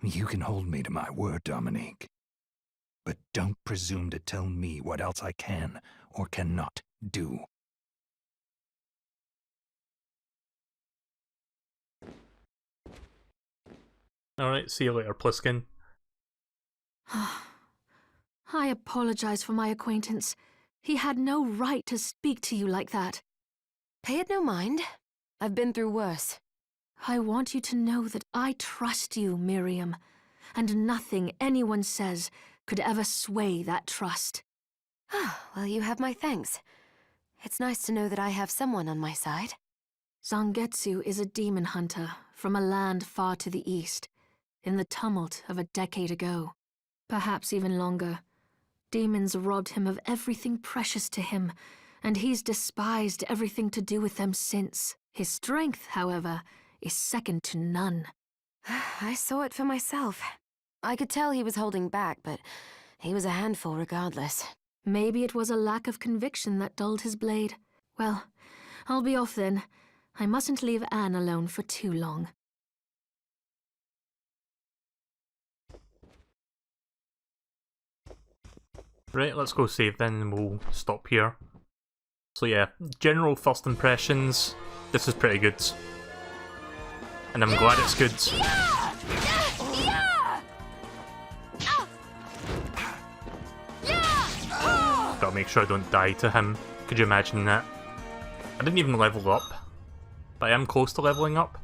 You can hold me to my word, Dominique. But don't presume to tell me what else I can or cannot do. Alright, see you later, Pliskin. I apologize for my acquaintance. He had no right to speak to you like that. Pay it no mind. I've been through worse. I want you to know that I trust you, Miriam, and nothing anyone says could ever sway that trust. Well, you have my thanks. It's nice to know that I have someone on my side. Zangetsu is a demon hunter from a land far to the east, in the tumult of a decade ago. Perhaps even longer. Demons robbed him of everything precious to him, and he's despised everything to do with them since. His strength, however, is second to none. I saw it for myself. I could tell he was holding back, but he was a handful regardless. Maybe it was a lack of conviction that dulled his blade. Well, I'll be off then. I mustn't leave Anne alone for too long. Right, let's go save then and we'll stop here. So yeah, general first impressions, this is pretty good. And I'm glad it's good. Gotta make sure I don't die to him. Could you imagine that? I didn't even level up, but I am close to leveling up.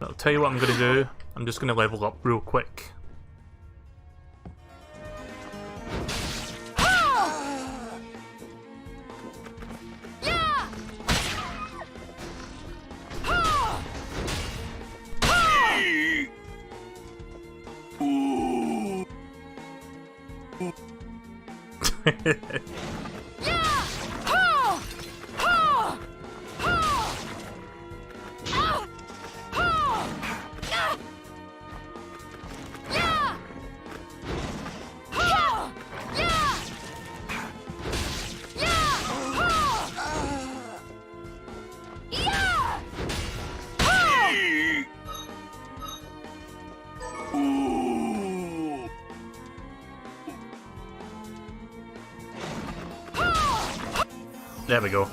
I'll tell you what I'm gonna do. I'm just gonna level up real quick. There we go.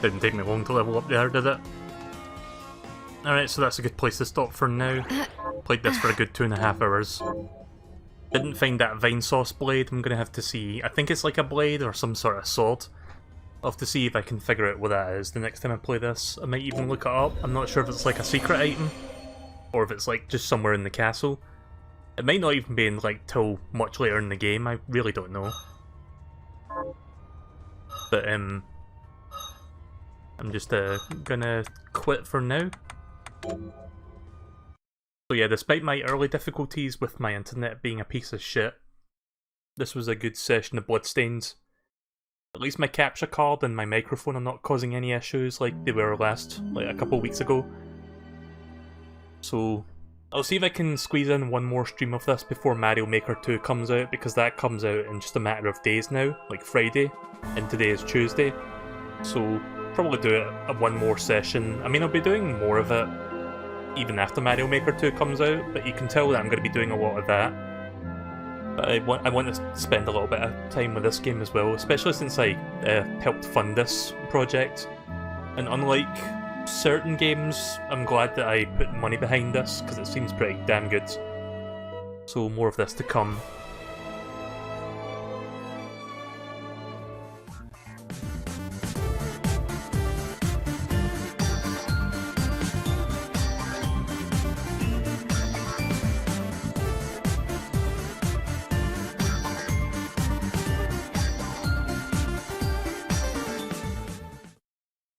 Didn't take me long to level up there, did it? Alright, so that's a good place to stop for now. Played this for a good 2.5 hours. Didn't find that vine sauce blade. I'm gonna have to see. I think it's like a blade or some sort of sword. I'll have to see if I can figure out what that is the next time I play this. I might even look it up. I'm not sure if it's like a secret item, or if it's like just somewhere in the castle. It might not even be in like till much later in the game, I really don't know. But I'm just gonna quit for now. So yeah, despite my early difficulties with my internet being a piece of shit, this was a good session of Bloodstained. At least my capture card and my microphone are not causing any issues like they were like a couple weeks ago. So I'll see if I can squeeze in one more stream of this before Mario Maker 2 comes out, because that comes out in just a matter of days now, like Friday, and today is Tuesday. So probably do it at one more session. I mean, I'll be doing more of it even after Mario Maker 2 comes out, but you can tell that I'm going to be doing a lot of that. But I want to spend a little bit of time with this game as well, especially since I helped fund this project. And unlike certain games, I'm glad that I put money behind this, because it seems pretty damn good. So more of this to come.